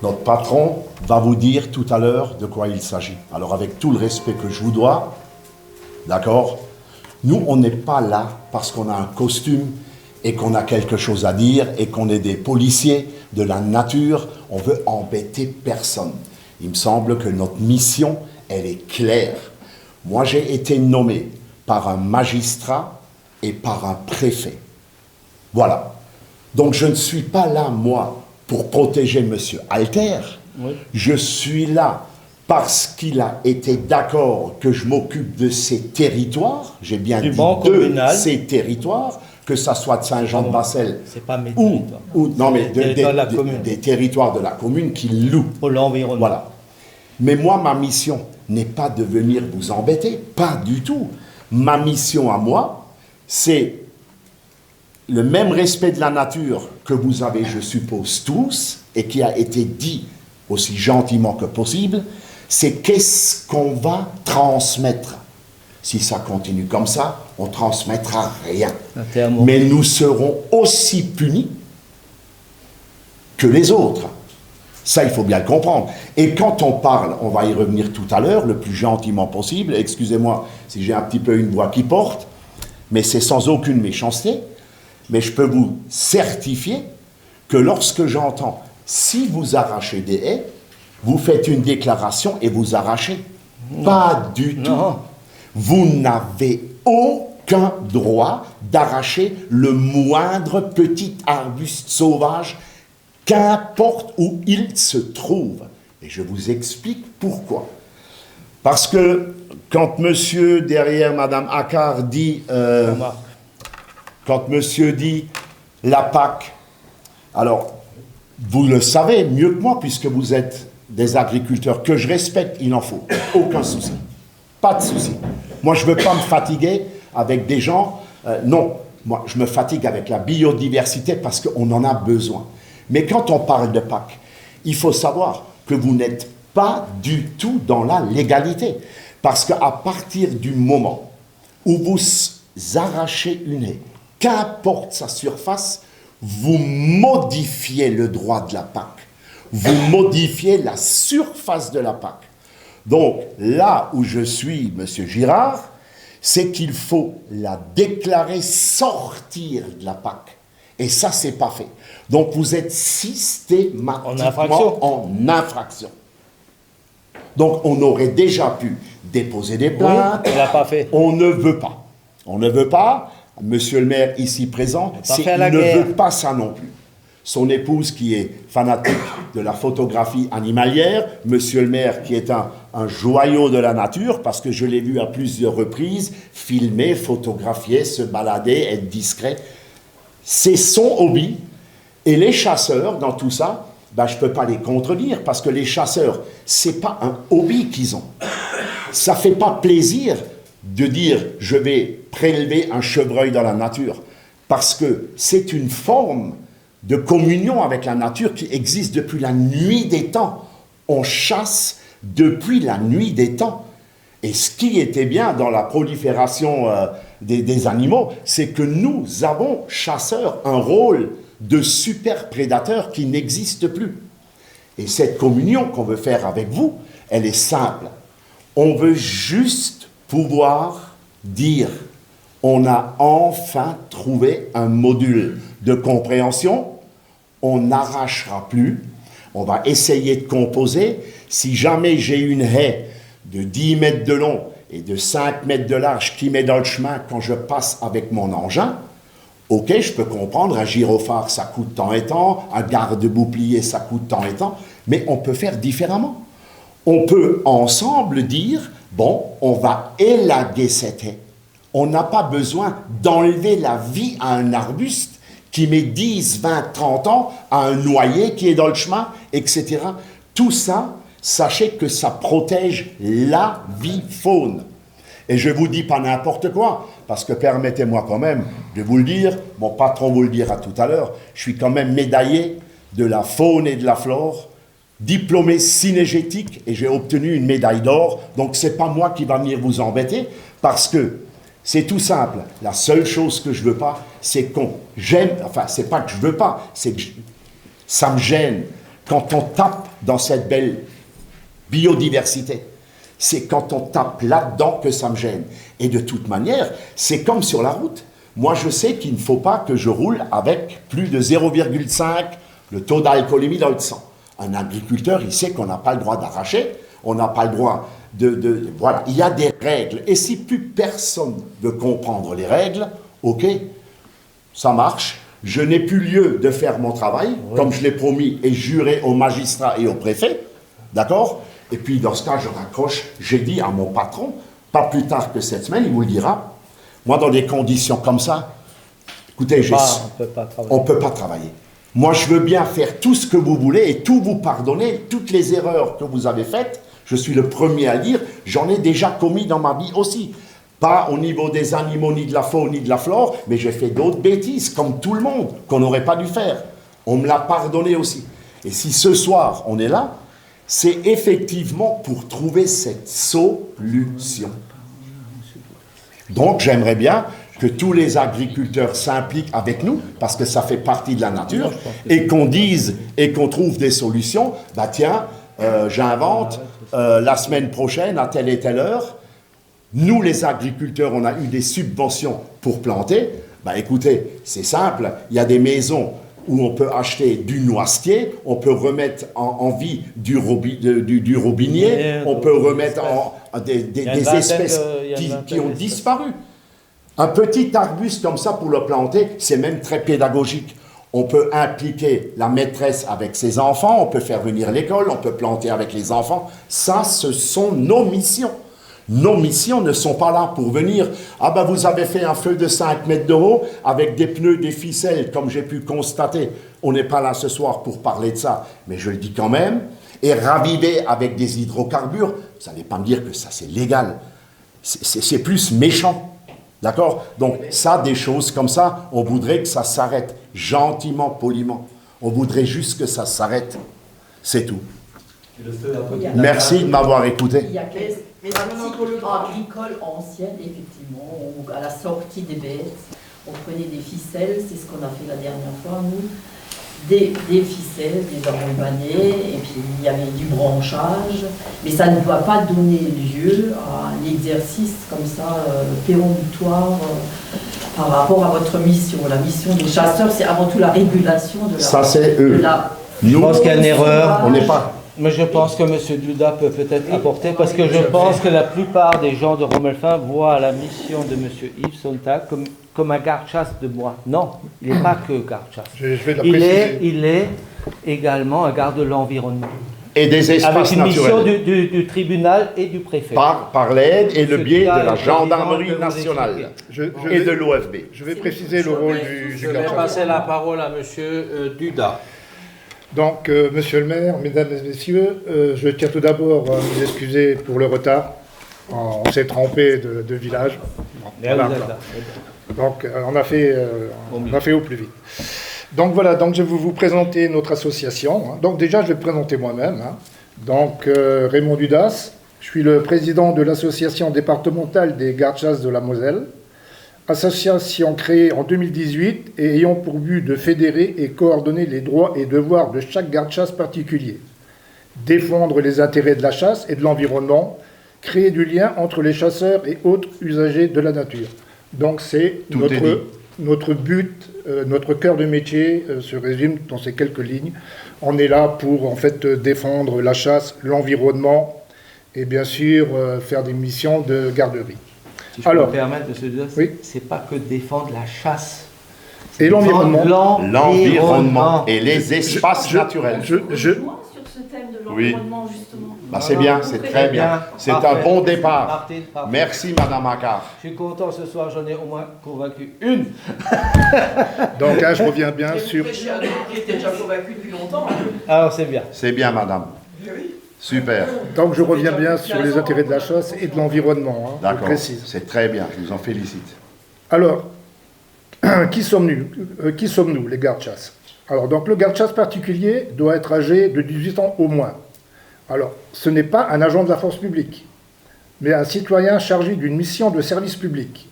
notre patron va vous dire tout à l'heure de quoi il s'agit. Alors avec tout le respect que je vous dois, d'accord, nous on n'est pas là parce qu'on a un costume et qu'on a quelque chose à dire et qu'on est des policiers de la nature, on veut embêter personne. Il me semble que notre mission, elle est claire. Moi j'ai été nommé par un magistrat et par un préfet. Voilà. Donc je ne suis pas là, moi, pour protéger M. Alter. Oui. Je suis là parce qu'il a été d'accord que je m'occupe de ces territoires. J'ai bien dit de ces territoires, que ça soit de Saint-Jean-de-Bassel ou non, mais des territoires de la commune qui louent. Pour l'environnement. Voilà. Mais moi, ma mission n'est pas de venir vous embêter, pas du tout. Ma mission à moi, c'est le même respect de la nature que vous avez, je suppose, tous, et qui a été dit aussi gentiment que possible, c'est qu'est-ce qu'on va transmettre. Si ça continue comme ça, on ne transmettra rien. Mais nous serons aussi punis que les autres. Ça, il faut bien le comprendre. Et quand on parle, on va y revenir tout à l'heure, le plus gentiment possible, excusez-moi si j'ai un petit peu une voix qui porte, mais c'est sans aucune méchanceté. Mais je peux vous certifier que lorsque j'entends, si vous arrachez des haies, vous faites une déclaration et vous arrachez. Pas du tout. Vous n'avez aucun droit d'arracher le moindre petit arbuste sauvage, qu'importe où il se trouve. Et je vous explique pourquoi. Parce que quand monsieur, derrière madame Accard, dit... quand monsieur dit la PAC, alors, vous le savez mieux que moi, puisque vous êtes des agriculteurs que je respecte, il en faut. Aucun souci. Pas de souci. Moi, je ne veux pas me fatiguer avec des gens... non, moi, je me fatigue avec la biodiversité parce qu'on en a besoin. Mais quand on parle de PAC, il faut savoir que vous n'êtes pas du tout dans la légalité. Parce qu'à partir du moment où vous arrachez une haie, qu'importe sa surface, vous modifiez le droit de la PAC. Vous modifiez la surface de la PAC. Donc, là où je suis, monsieur Girard, c'est qu'il faut la déclarer sortir de la PAC. Et ça, c'est pas fait. Donc, vous êtes systématiquement en infraction. Donc, on aurait déjà pu déposer des plaintes. Oui, il l'a pas fait. On ne veut pas. On ne veut pas. Monsieur le maire, ici présent, il ne veut pas ça non plus. Son épouse, qui est fanatique de la photographie animalière, monsieur le maire, qui est un joyau de la nature, parce que je l'ai vu à plusieurs reprises, filmer, photographier, se balader, être discret. C'est son hobby. Et les chasseurs, dans tout ça, ben, je ne peux pas les contredire, parce que les chasseurs, ce n'est pas un hobby qu'ils ont. Ça ne fait pas plaisir de dire « je vais prélever un chevreuil dans la nature », parce que c'est une forme de communion avec la nature qui existe depuis la nuit des temps. On chasse depuis la nuit des temps. Et ce qui était bien dans la prolifération des animaux, c'est que nous avons, chasseurs, un rôle de super prédateur qui n'existe plus. Et cette communion qu'on veut faire avec vous, elle est simple. On veut juste pouvoir dire, on a enfin trouvé un module de compréhension, on n'arrachera plus, on va essayer de composer. Si jamais j'ai une haie de 10 mètres de long et de 5 mètres de large qui met dans le chemin quand je passe avec mon engin, ok, je peux comprendre, un gyrophare ça coûte tant et tant, un garde-bouclier ça coûte tant et tant, mais on peut faire différemment. On peut ensemble dire, bon, on va élaguer cette haie. On n'a pas besoin d'enlever la vie à un arbuste qui met 10, 20, 30 ans, à un noyer qui est dans le chemin, etc. Tout ça, sachez que ça protège la vie faune. Et je ne vous dis pas n'importe quoi, parce que permettez-moi quand même de vous le dire, mon patron vous le dira tout à l'heure, je suis quand même médaillé de la faune et de la flore, diplômé cinégétique, et j'ai obtenu une médaille d'or, donc ce n'est pas moi qui va venir vous embêter, parce que c'est tout simple. La seule chose que je ne veux pas, c'est qu'on gêne, enfin, c'est pas que je ne veux pas, c'est que ça me gêne quand on tape dans cette belle biodiversité. C'est quand on tape là-dedans que ça me gêne. Et de toute manière, c'est comme sur la route. Moi, je sais qu'il ne faut pas que je roule avec plus de 0,5 le taux d'alcoolémie dans le sang. Un agriculteur, il sait qu'on n'a pas le droit d'arracher, on n'a pas le droit voilà, il y a des règles. Et si plus personne veut comprendre les règles, ok, ça marche. Je n'ai plus lieu de faire mon travail, comme je l'ai promis et juré au magistrat et au préfet, d'accord? Et puis dans ce cas, je raccroche, j'ai dit à mon patron, pas plus tard que cette semaine, il vous le dira, moi dans des conditions comme ça, écoutez, on ne peut pas travailler. Moi, je veux bien faire tout ce que vous voulez et tout vous pardonner, toutes les erreurs que vous avez faites. Je suis le premier à dire, j'en ai déjà commis dans ma vie aussi. Pas au niveau des animaux, ni de la faune, ni de la flore, mais j'ai fait d'autres bêtises, comme tout le monde, qu'on n'aurait pas dû faire. On me l'a pardonné aussi. Et si ce soir, on est là, c'est effectivement pour trouver cette solution. Donc, j'aimerais bien que tous les agriculteurs s'impliquent avec nous, parce que ça fait partie de la nature, et qu'on dise et qu'on trouve des solutions. Bah tiens, j'invente, la semaine prochaine, à telle et telle heure, nous les agriculteurs, on a eu des subventions pour planter. Bah écoutez, c'est simple, il y a des maisons où on peut acheter du noisetier, on peut remettre en vie du robinier, on peut remettre des espèces qui ont disparu. Un petit arbuste comme ça pour le planter, c'est même très pédagogique. On peut impliquer la maîtresse avec ses enfants, on peut faire venir l'école, on peut planter avec les enfants. Ça, ce sont nos missions. Nos missions ne sont pas là pour venir « Ah ben vous avez fait un feu de 5 mètres de haut avec des pneus, des ficelles, comme j'ai pu constater. » On n'est pas là ce soir pour parler de ça, mais je le dis quand même. Et raviver avec des hydrocarbures, vous n'allez pas me dire que ça c'est légal. C'est plus méchant. D'accord? Donc ça, des choses comme ça, on voudrait que ça s'arrête gentiment, poliment. On voudrait juste que ça s'arrête. C'est tout. Merci de m'avoir écouté. Il y a quelques pratiques agricoles anciennes, effectivement, où à la sortie des bêtes, on prenait des ficelles, c'est ce qu'on a fait la dernière fois, nous, des ficelles, des enrubannées, et puis il y avait du branchage, mais ça ne doit pas donner lieu à un exercice comme ça, péremptoire, par rapport à votre mission. La mission des chasseurs, c'est avant tout la régulation de la... Ça, c'est eux. Je pense qu'il y a une erreur. On n'est pas... Mais je pense que M. Duda peut peut-être apporter, parce que je pense que la plupart des gens de Romelfin voient la mission de M. Yves Sontag comme un garde-chasse de bois. Non, il n'est pas que garde-chasse. Il est également un garde de l'environnement. Et des espaces naturels. Avec une mission du tribunal et du préfet. Par l'aide et le biais de la gendarmerie nationale et de l'OFB. Je vais préciser le rôle du Je vais passer la parole à M. Duda. Donc, monsieur le maire, mesdames et messieurs, je tiens tout d'abord à vous excuser pour le retard. On s'est trompé de village. Voilà. Donc, on a fait au plus vite. Donc voilà, donc je vais vous présenter notre association. Donc déjà, je vais me présenter moi-même. Donc, Raymond Dudas, je suis le président de l'association départementale des gardes-chasse de la Moselle. Association créée en 2018 et ayant pour but de fédérer et coordonner les droits et devoirs de chaque garde-chasse particulier, défendre les intérêts de la chasse et de l'environnement, créer du lien entre les chasseurs et autres usagers de la nature. Donc c'est notre but, notre cœur de métier se résume dans ces quelques lignes. On est là pour en fait défendre la chasse, l'environnement et bien sûr faire des missions de garderie. Si je peux me permettre, M. Dudas, oui. C'est pas que défendre la chasse. Et l'environnement. L'environnement et les espaces naturels. Sur ce thème de l'environnement, justement. Bah, c'est bien, c'est très bien. C'est un bon départ. Martine. Merci, Madame Accard. Je suis content ce soir, j'en ai au moins convaincu une. Donc, je reviens bien sur... Qui était déjà convaincu depuis longtemps. Alors, c'est bien. C'est bien, Madame. Oui. Super. Donc je reviens bien sur les intérêts de la chasse et de l'environnement. D'accord, c'est très bien, je vous en félicite. Alors, qui sommes-nous, les gardes-chasse? Alors, donc le garde-chasse particulier doit être âgé de 18 ans au moins. Alors, ce n'est pas un agent de la force publique, mais un citoyen chargé d'une mission de service public.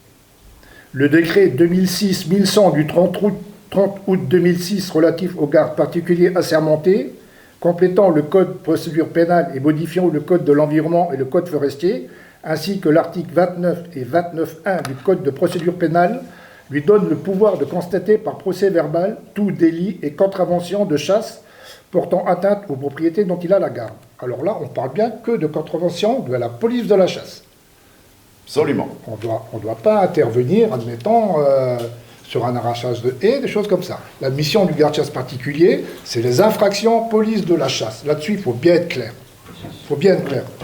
Le décret 2006-1100 du 30 août 2006 relatif aux gardes particuliers assermentés, complétant le code de procédure pénale et modifiant le code de l'environnement et le code forestier, ainsi que l'article 29 et 29.1 du code de procédure pénale, lui donne le pouvoir de constater par procès verbal tout délit et contravention de chasse portant atteinte aux propriétés dont il a la garde. Alors là, on parle bien que de contravention de la police de la chasse. Absolument. On doit pas intervenir, admettons, sur un arrachage de haies, des choses comme ça. La mission du garde-chasse particulier, c'est les infractions police de la chasse. Là-dessus, il faut bien être clair.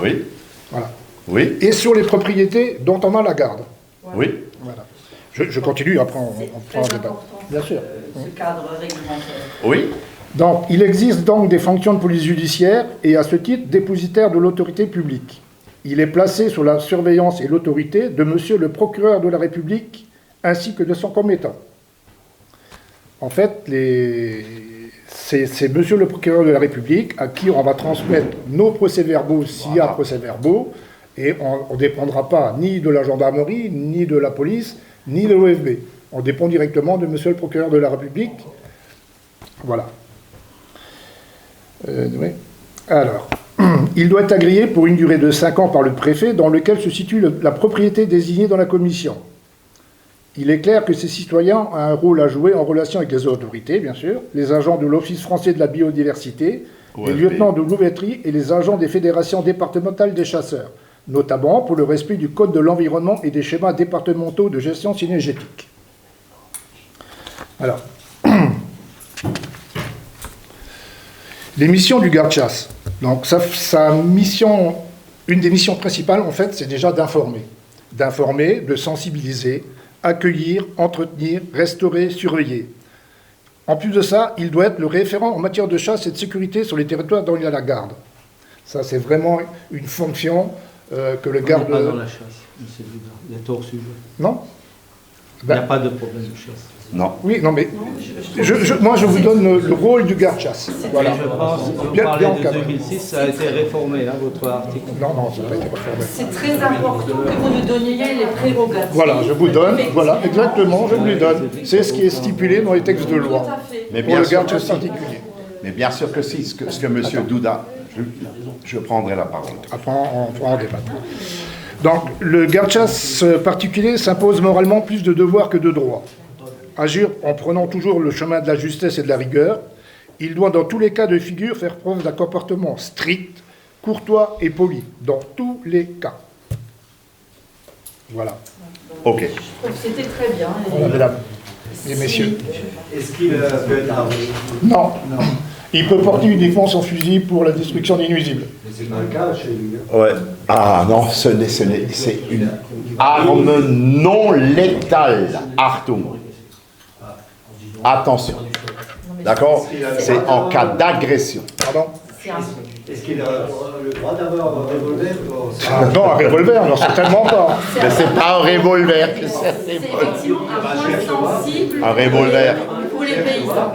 Oui. Voilà. Oui. Et sur les propriétés dont on a la garde. Oui. Voilà. Je continue, après on prend le débat. Bien sûr. Ce cadre réglementaire. Oui. Donc, il existe donc des fonctions de police judiciaire et à ce titre dépositaire de l'autorité publique. Il est placé sous la surveillance et l'autorité de monsieur le procureur de la République ainsi que de son compétent. En fait, c'est monsieur le procureur de la République à qui on va transmettre nos procès-verbaux s'il y a procès-verbaux, et on ne dépendra pas ni de la gendarmerie, ni de la police, ni de l'OFB. On dépend directement de monsieur le procureur de la République. Voilà. Oui. Alors, il doit être agréé pour une durée de 5 ans par le préfet dans lequel se situe la propriété désignée dans la commission. Il est clair que ces citoyens ont un rôle à jouer en relation avec les autorités, bien sûr, les agents de l'Office français de la biodiversité, les lieutenants de louveterie et les agents des fédérations départementales des chasseurs, notamment pour le respect du Code de l'environnement et des schémas départementaux de gestion synergétique. Alors, les missions du garde-chasse. Donc, sa mission, une des missions principales, en fait, c'est déjà d'informer. D'informer, de sensibiliser, accueillir, entretenir, restaurer, surveiller. En plus de ça, il doit être le référent en matière de chasse et de sécurité sur les territoires dont il a la garde. Ça, c'est vraiment une fonction que le garde... On n'est pas dans la chasse, monsieur Duda. Il y a tort sujet. Non? Il n'y a pas de problème de chasse. Non. Oui, non, mais moi, je vous donne le rôle du garde-chasse. Voilà. Je pense que vous parlez de 2006, ça a été réformé, hein, votre article. Non, ça n'a pas été réformé. C'est très important que vous nous donniez les prérogatives. Voilà, je vous donne, voilà, exactement, je vous les donne. C'est ce qui est stipulé dans les textes de loi. Mais pour bien le sûr garde-chasse que si. particulier. Mais bien sûr que si, ce que M. Duda, je prendrai la parole. Après, on pourra en débattre. Donc, le garde-chasse particulier s'impose moralement plus de devoirs que de droits. Agir en prenant toujours le chemin de la justesse et de la rigueur, il doit dans tous les cas de figure faire preuve d'un comportement strict, courtois et poli, dans tous les cas. Voilà. Ok. Je trouve que c'était très bien. Voilà, mesdames et messieurs. Est-ce qu'il peut être armé? Non. Il peut porter uniquement son fusil pour la destruction des nuisibles. Mais c'est pas le cas chez lui. Ouais. Ah non, c'est une arme non létale, Artung. Attention. D'accord? C'est en cas d'agression. Pardon? Est-ce qu'il a le droit d'avoir un revolver? Non, un revolver, non, certainement pas. Mais c'est pas un revolver. C'est effectivement un point sensible Un revolver. pour les paysans.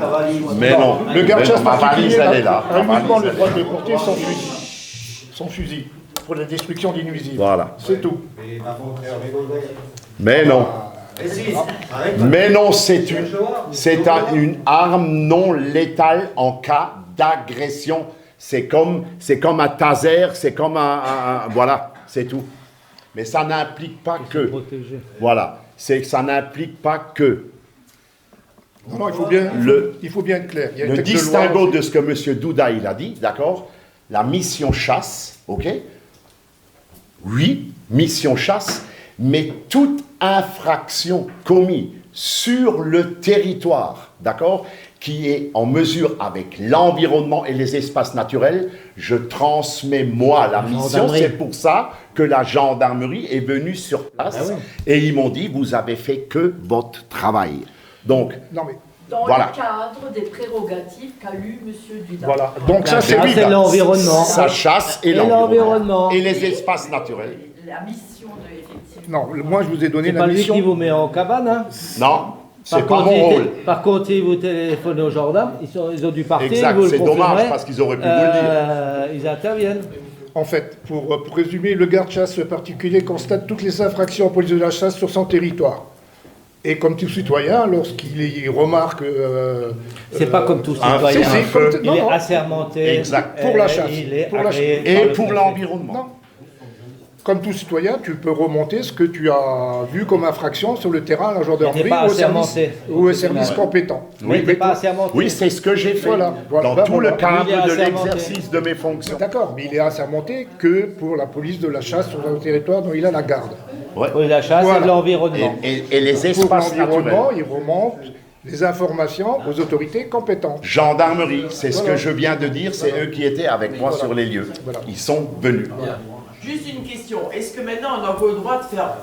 Mais non. Le garde-chasse Ma valise, particulier elle est là. a uniquement le droit de porter son fusil pour la destruction des nuisibles. Voilà. C'est tout. Mais non. Mais non, c'est une arme non létale en cas d'agression. C'est comme un taser, c'est comme voilà, c'est tout. Mais ça n'implique pas que. Voilà, ça n'implique pas que. Non, il faut bien être clair. Il y a Le un texte de loi distinguo aussi. de ce que M. Duda il a dit, d'accord? La mission chasse, ok? Oui, mission chasse, mais toute infraction commise sur le territoire, d'accord, qui est en mesure avec l'environnement et les espaces naturels, je transmets moi la mission. C'est pour ça que la gendarmerie est venue sur place et ils m'ont dit, vous avez fait que votre travail. Donc, non, mais dans voilà. le cadre des prérogatives qu'a lu M. Duda. Voilà, donc ça c'est lui. C'est l'environnement. Ça chasse et l'environnement. Et les espaces naturels. La mission de, effectivement. Non, moi je vous ai donné C'est la pas lui mission. qui vous met en cabane, hein? Non, c'est pas mon rôle. Par contre, si vous téléphonez aux gendarmes, ils ont dû partir. Exact, vous le c'est dommage confirmerez. parce qu'ils auraient pu vous le dire. Ils interviennent. En fait, pour résumer, le garde-chasse particulier constate toutes les infractions en police de la chasse sur son territoire. Et comme tout citoyen, lorsqu'il remarque... c'est pas comme tout citoyen. Il est assermenté. Exact. Pour la chasse. Il est Pour la chasse. Et pour l'environnement. Non. Comme tout citoyen, tu peux remonter ce que tu as vu comme infraction sur le terrain à la gendarmerie ou au service compétent. Oui, mais pas assermenté. Oui, c'est ce que j'ai fait Voilà. dans Ben, tout le voilà. cadre Il est de assermenté. l'exercice de mes fonctions. D'accord, mais il est assermenté que pour la police de la chasse sur le territoire dont il a la garde. Ouais. Oui, la chasse Voilà. et l'environnement. Et les Pour espaces l'environnement, naturels. il remonte les informations aux autorités compétentes. Gendarmerie, c'est ce Voilà. que je viens de dire, c'est eux qui étaient avec moi sur les lieux. Voilà. Ils sont venus. Juste une question, est-ce que maintenant on a encore le droit de faire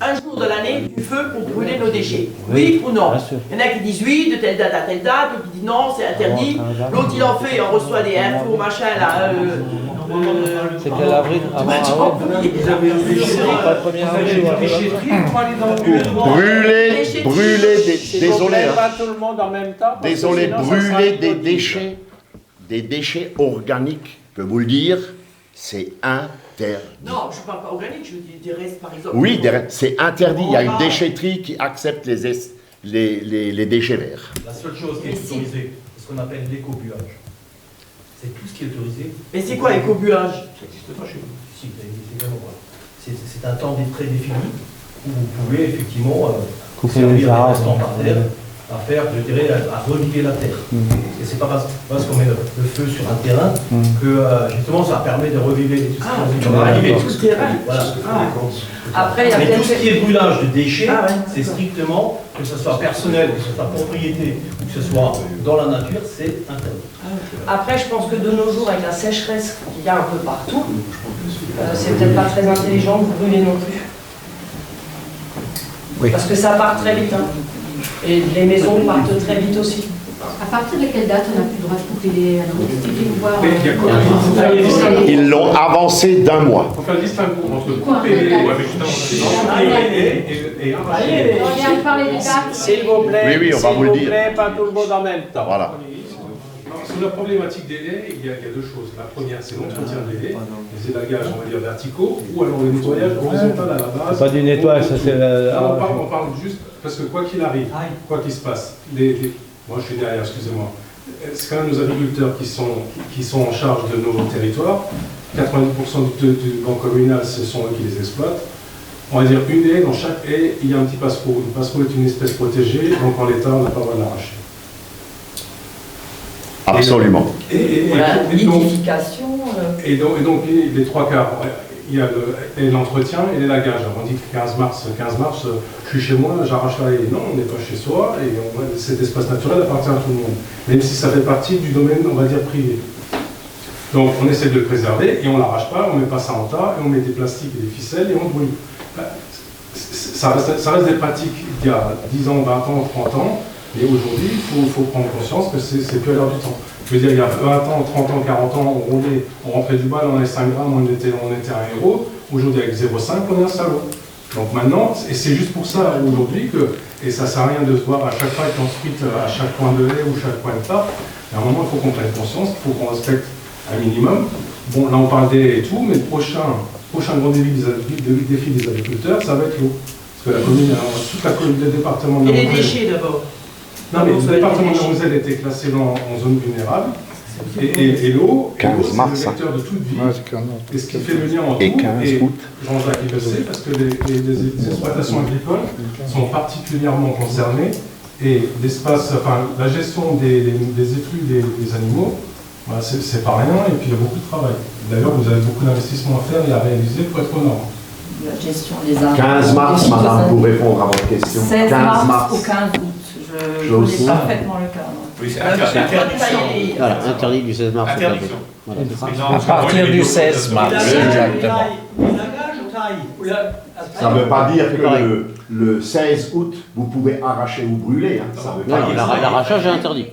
un jour de l'année du feu pour brûler nos déchets? Oui ou non? bien sûr. Il y en a qui disent oui, de telle date à telle date, d'autres qui disent non, c'est interdit. L'autre il en fait, on reçoit des infos, machin là. C'est quel avril? Pas le 1er avril. Brûler, désolé, hein. Pas tout le monde en même temps. parce que Désolé, sinon, ça sera brûler des impossible. déchets organiques, je peux vous le dire, c'est interdit. Non, je ne parle pas organique, je dis des restes par exemple. Oui, c'est interdit. Il y a une déchetterie qui accepte les déchets verts. La seule chose qui est autorisée, c'est ce qu'on appelle l'éco-buage. C'est tout ce qui est autorisé. Mais c'est quoi éco-buage? Ça n'existe pas chez vous. Si, c'est également voilà. C'est un temps prédéfini où vous pouvez effectivement Couper servir les des arbres. restants par terre, à faire, je dirais, à reviver la terre. Et c'est pas parce qu'on met le feu sur un terrain que justement ça permet de reviver les tout ce qui est Voilà. Après, il y a Mais tout ce peut-être... qui est brûlage de déchets, Ah ouais. c'est strictement, que ce soit personnel, que ce soit propriété, ou que ce soit dans la nature, c'est interdit. Après, je pense que de nos jours, avec la sécheresse qu'il y a un peu partout, c'est peut-être pas très intelligent de brûler non plus. Oui. Parce que ça part très vite. Hein. Et les maisons partent très vite aussi. À partir de quelle date on n'a plus le droit de couper les arbres? Expliquez-nous voir. Ils l'ont avancé d'un mois. Il faut faire le distinguo entre Quoi, couper les un ouais, mais justement, et On vient de parler des dates. S'il vous plaît, Oui, oui, on va s'il vous le vous dire. plaît, pas tout le monde en même temps. Voilà. Sur la problématique des haies, il y a deux choses. La première, c'est l'entretien des haies, les élagages, on va dire, verticaux, ou alors le nettoyage horizontal à la base. C'est pas du nettoyage, ça c'est... Non, on parle juste, parce que quoi qu'il arrive, quoi qu'il se passe, moi je suis derrière, excusez-moi, c'est quand même nos agriculteurs qui sont en charge de nos territoires. 90% du banc communal, ce sont eux qui les exploitent. On va dire une haie, dans chaque haie, il y a un petit passereau. Le passereau est une espèce protégée, donc en l'état, on n'a pas le droit de l'arracher. Absolument. Voilà, nidification. Et donc, les trois quarts, il y a l'entretien et l'élagage. On dit que 15 mars, je suis chez moi, j'arrache la haie. Non, on n'est pas chez soi et cet espace naturel appartient à tout le monde. Même si ça fait partie du domaine, on va dire, privé. Donc on essaie de le préserver et on ne l'arrache pas, on ne met pas ça en tas et on met des plastiques et des ficelles et on brûle. Ça reste des pratiques d'il y a 10 ans, 20 ans, 30 ans. Et aujourd'hui, il faut prendre conscience que c'est plus à l'heure du temps. Je veux dire, il y a 20 ans, 30 ans, 40 ans, on rentrait du bal, on avait 5 grammes, on était un héros. Aujourd'hui, avec 0,5, on est un salaud. Donc maintenant, et c'est juste pour ça aujourd'hui que, et ça ne sert à rien de se voir à chaque fois être ensuite à chaque point de lait ou chaque point de part. À un moment, il faut qu'on prenne conscience, il faut qu'on respecte un minimum. Bon, là, on parle des et tout, mais le prochain grand défi des agriculteurs, ça va être l'eau. Parce que la commune, toute la commune, le département de la Et les Moselle. déchets d'abord. Non, mais le département de la Moselle était classé en zone vulnérable. Et l'eau, c'est le vecteur de toute vie. Et ce qui fait le lien entre tout, et Jean-Jacques il le sait, parce que les exploitations agricoles sont particulièrement concernées. Et la gestion des effluves des animaux, bah, c'est pas rien, et puis il y a beaucoup de travail. D'ailleurs, vous avez beaucoup d'investissements à faire et à réaliser pour être aux normes. La gestion des arbres. 15 mars, madame, pour répondre à votre question. 16 15 mars au 15 août. Je connais parfaitement le cadre. Oui, c'est interdiction. Voilà, interdit du 16 mars. Interdiction. À partir du 16 mars, exactement. Ça ne veut pas dire que le 16 août, vous pouvez arracher ou brûler. Hein. Ça veut pas Non, dire l'arrachage est interdit.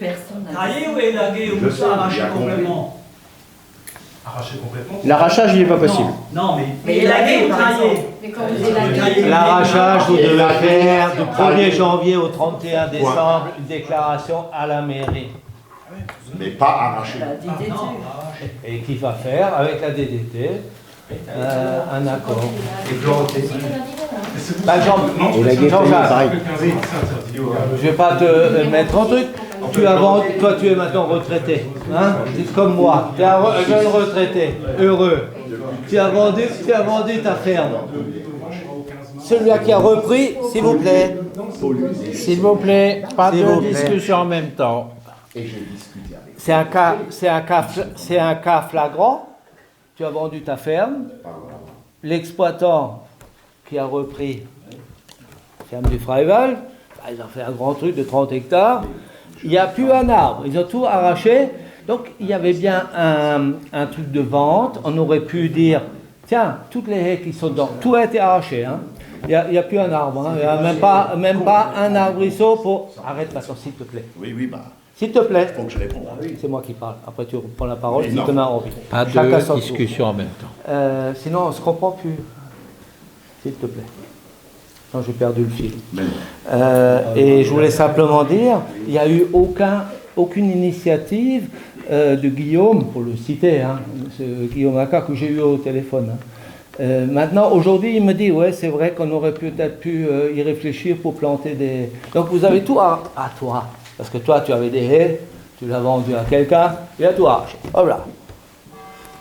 Personne n'a Tailler ou élaguer ou ça arracher complètement? Arracher complètement. L'arrachage, il n'est pas possible. Non, mais élaguer ou tailler? Mais quand vous élaguez, L'arrachage, vous devez faire du 1er janvier au 31 décembre une déclaration à la mairie. mais pas arracher. La DDT. Et qui va faire avec la DDT un accord. Bah, Jean-Jacques, je vais pas te mettre en truc. Toi, tu es maintenant retraité. Hein? C'est comme moi. Tu es un jeune retraité, heureux. Tu as vendu ta ferme. Celui-là qui a repris, s'il vous plaît. S'il vous plaît, pas de discussion en même temps. C'est un cas flagrant. Tu as vendu ta ferme. L'exploitant qui a repris la ferme du Freival, ils ont fait un grand truc de 30 hectares. Il n'y a plus un arbre. Ils ont tout arraché. Donc, il y avait bien un truc de vente. On aurait pu dire, tiens, toutes les haies qui sont dedans, tout a été arraché. Hein. Il n'y a plus un arbre. Hein. Il n'y a même pas un arbrisseau pour... Arrête maintenant, s'il te plaît. Oui, bah. S'il te plaît. Faut que je réponde. C'est moi qui parle. Après, tu reprends la parole si non. tu en as envie. Pas Chacun de son discussion en même temps. Sinon, on ne se comprend plus. S'il te plaît. Non, j'ai perdu le fil. Et je voulais simplement dire, il n'y a eu aucune initiative de Guillaume, pour le citer, hein, Guillaume Aka, que j'ai eu au téléphone. Hein. Maintenant, aujourd'hui, il me dit, ouais, c'est vrai qu'on aurait peut-être pu y réfléchir pour planter des... Donc, vous avez tout à toi. Parce que toi, tu avais des haies, tu l'as vendu à quelqu'un, il a tout arraché. Hop là.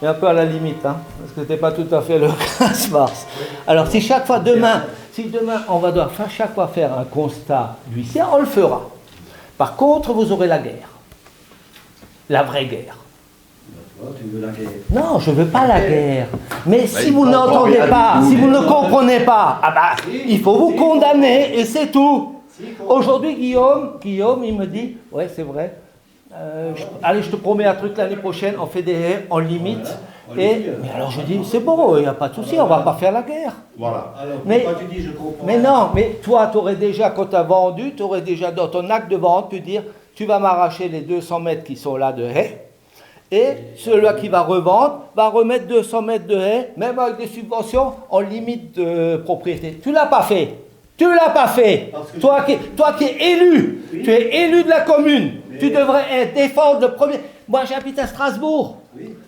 Et un peu à la limite, hein, parce que c'était pas tout à fait le 15 mars. Alors, si chaque fois, demain, si demain on va devoir chaque fois faire un constat d'huissier, on le fera. Par contre, vous aurez la guerre. La vraie guerre. Tu veux la guerre? Non, je ne veux pas la guerre. Mais si il vous comprend n'entendez rien pas, du tout, si vous mais- ne comprenez pas, ah bah, il faut vous condamner et c'est tout. Aujourd'hui, Guillaume, il me dit, ouais, c'est vrai. Allez, je te promets un truc l'année prochaine, on fait des haies, on limite. Mais alors je dis, c'est bon, il n'y a pas de souci, on ne va pas faire la guerre. Voilà. Alors, Mais- pourquoi tu dis je comprends? Mais non, mais toi, tu aurais déjà, quand tu as vendu, tu aurais déjà dans ton acte de vente pu dire, tu vas m'arracher les 200 mètres qui sont là de haies, et celui-là qui va revendre va remettre 200 mètres de haies, même avec des subventions, en limite de propriété. Tu ne l'as pas fait. Tu ne l'as pas fait. Toi qui es élu, tu es élu de la commune, tu devrais défendre le premier. Moi, j'habite à Strasbourg.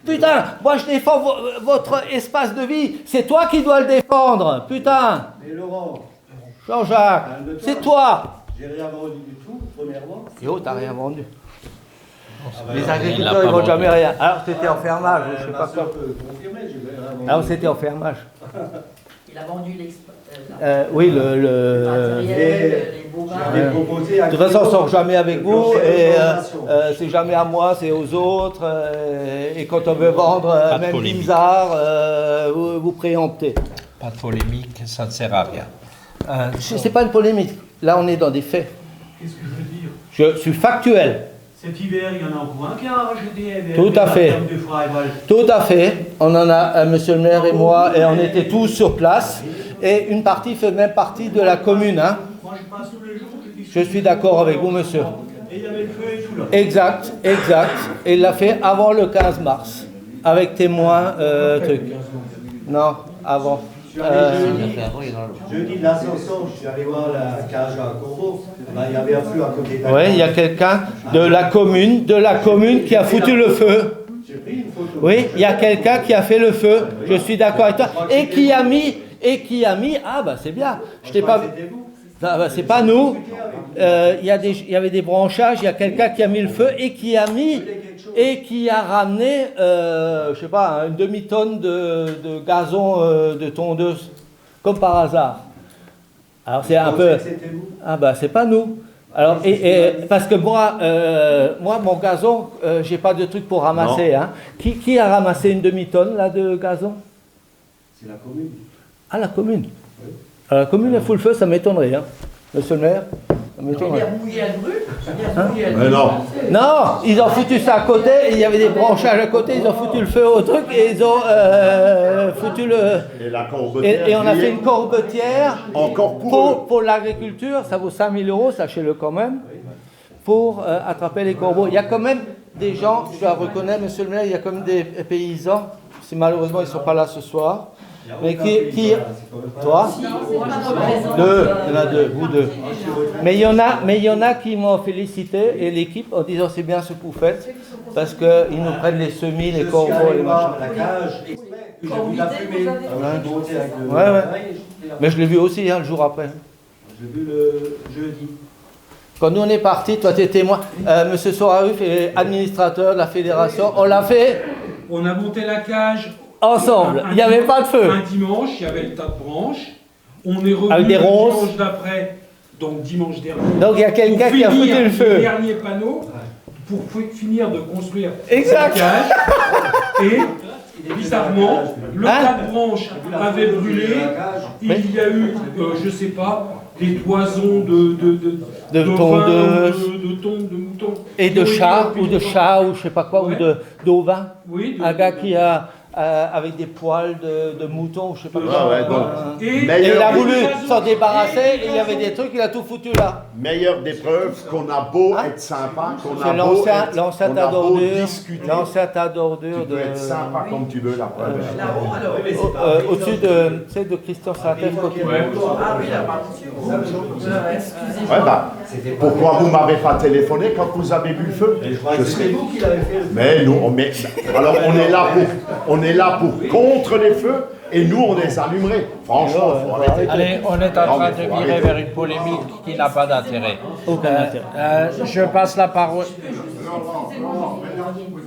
Putain, moi je défends votre espace de vie. C'est toi qui dois le défendre. Putain. Mais Laurent, Jean-Jacques, c'est toi. j'ai rien vendu du tout, premièrement. Yo, t'as rien vendu. bah, Les il l'a agriculteurs, pas ils vendent vendu. jamais rien. Alors c'était en fermage, je sais Ma pas sœur quoi. peut confirmer, j'ai rien vendu. Alors c'était en fermage. Il a vendu Oui, matériel, les bovins. J'avais proposé à De toute façon, on ne sort jamais avec vous et formation. c'est jamais à moi, c'est aux autres. Et quand on veut vendre, Pas de même polémique. bizarre, vous préemptez. Pas de polémique, ça ne sert à rien. C'est pas une polémique. Là, on est dans des faits. Qu'est-ce que je veux dire? Je suis factuel. Cet hiver, il y en a encore un qui a arraché des haies. Tout à fait. De Freival. Tout à fait. On en a, monsieur le maire et moi, et on était tous sur place. Et une partie fait même partie de la commune. Hein. Moi, je passe tous les jours. Je suis d'accord avec vous, monsieur. Et il y avait le feu et tout là. Exact. Et il l'a fait avant le 15 mars. Avec témoins, truc. Non, avant. Jeudi de l'Ascension, je suis allé voir la cage à Corbeau. Ben, il y avait un feu à côté de la Oui, cage. il y a quelqu'un de la commune qui a foutu le feu. J'ai pris une photo. Oui, il y a quelqu'un qui a fait le feu. Je suis d'accord avec toi. Et qui a mis, ah bah c'est bien. Je t'ai pas. Ah, bah, c'est pas nous. Il y avait des branchages. Il y a quelqu'un qui a mis le feu et qui a ramené, je sais pas, une demi-tonne de gazon de tondeuse, comme par hasard. Alors c'est un peu. Ah bah c'est pas nous. Alors parce que moi mon gazon, j'ai pas de truc pour ramasser. Hein. Qui a ramassé une demi-tonne là de gazon? C'est la commune. Ah la commune. Alors, la commune a fout le feu, ça m'étonnerait, hein. Monsieur le maire. Ça m'étonnerait. Mouillé à brûle. Mais non. Non, ils ont foutu ça à côté, il y avait des branchages à côté, ils ont foutu le feu au truc et ils ont foutu le. Et la corbetière. Et on a fait une corbetière Encore pour l'agriculture, ça vaut 5 000 €, sachez-le quand même, pour attraper les corbeaux. Il y a quand même des gens, je dois reconnaître, monsieur le maire, il y a quand même des paysans, si malheureusement ils ne sont pas là ce soir, mais qui toi, deux, il y en a deux, vous deux. Mais il y en a qui m'ont félicité et l'équipe en disant c'est bien ce que vous faites parce qu'ils nous prennent les semis, les corbeaux, les machins. La cage, j'ai vu la fumée. Ouais. Mais je l'ai vu aussi le jour après. J'ai vu le jeudi. Quand nous on est partis, toi tu es témoin, monsieur Soraruf est administrateur de la fédération, on l'a fait On a monté la cage ensemble, il n'y avait pas de feu. Un dimanche, il y avait le tas de branches. On est revenu Avec des le ronces. dimanche d'après, donc dimanche dernier. Donc il y a quelqu'un pour qui a finir foutu le feu. Les derniers panneaux pour finir de construire Exact. la cage. Et bizarrement, le tas de branches avait brûlé. Il y a eu, je sais pas, des toisons de tondeuses. de tondes, de moutons. Et de chats, ou de chats, ou je sais pas quoi, ou d'ovins. Oui, un gars qui a, avec des poils de mouton, je sais pas quoi. Ouais, donc, Et meilleur il a des- voulu s'en débarrasser, et il y avait des trucs, il a tout foutu là. Meilleure des preuves qu'on a beau être sympa, qu'on C'est a beau l'ancien on tas a beau d'ordures. discuter. L'ancien tas d'ordures Tu peux être sympa comme tu veux, la preuve. Au-dessus de Christian Saint-Eve. Ah oui, là, Ouais, bah, pourquoi vous m'avez pas téléphoné quand vous avez vu le feu? Je serais- vous qui l'avez fait. Mais nous, alors on est là pour contre les feux et nous on les allumerait. Franchement, faut arrêter. Allez, on est en Non, train mais de faut virer arrêter. vers une polémique qui n'a pas d'intérêt. Aucun intérêt. Je passe la parole. Vous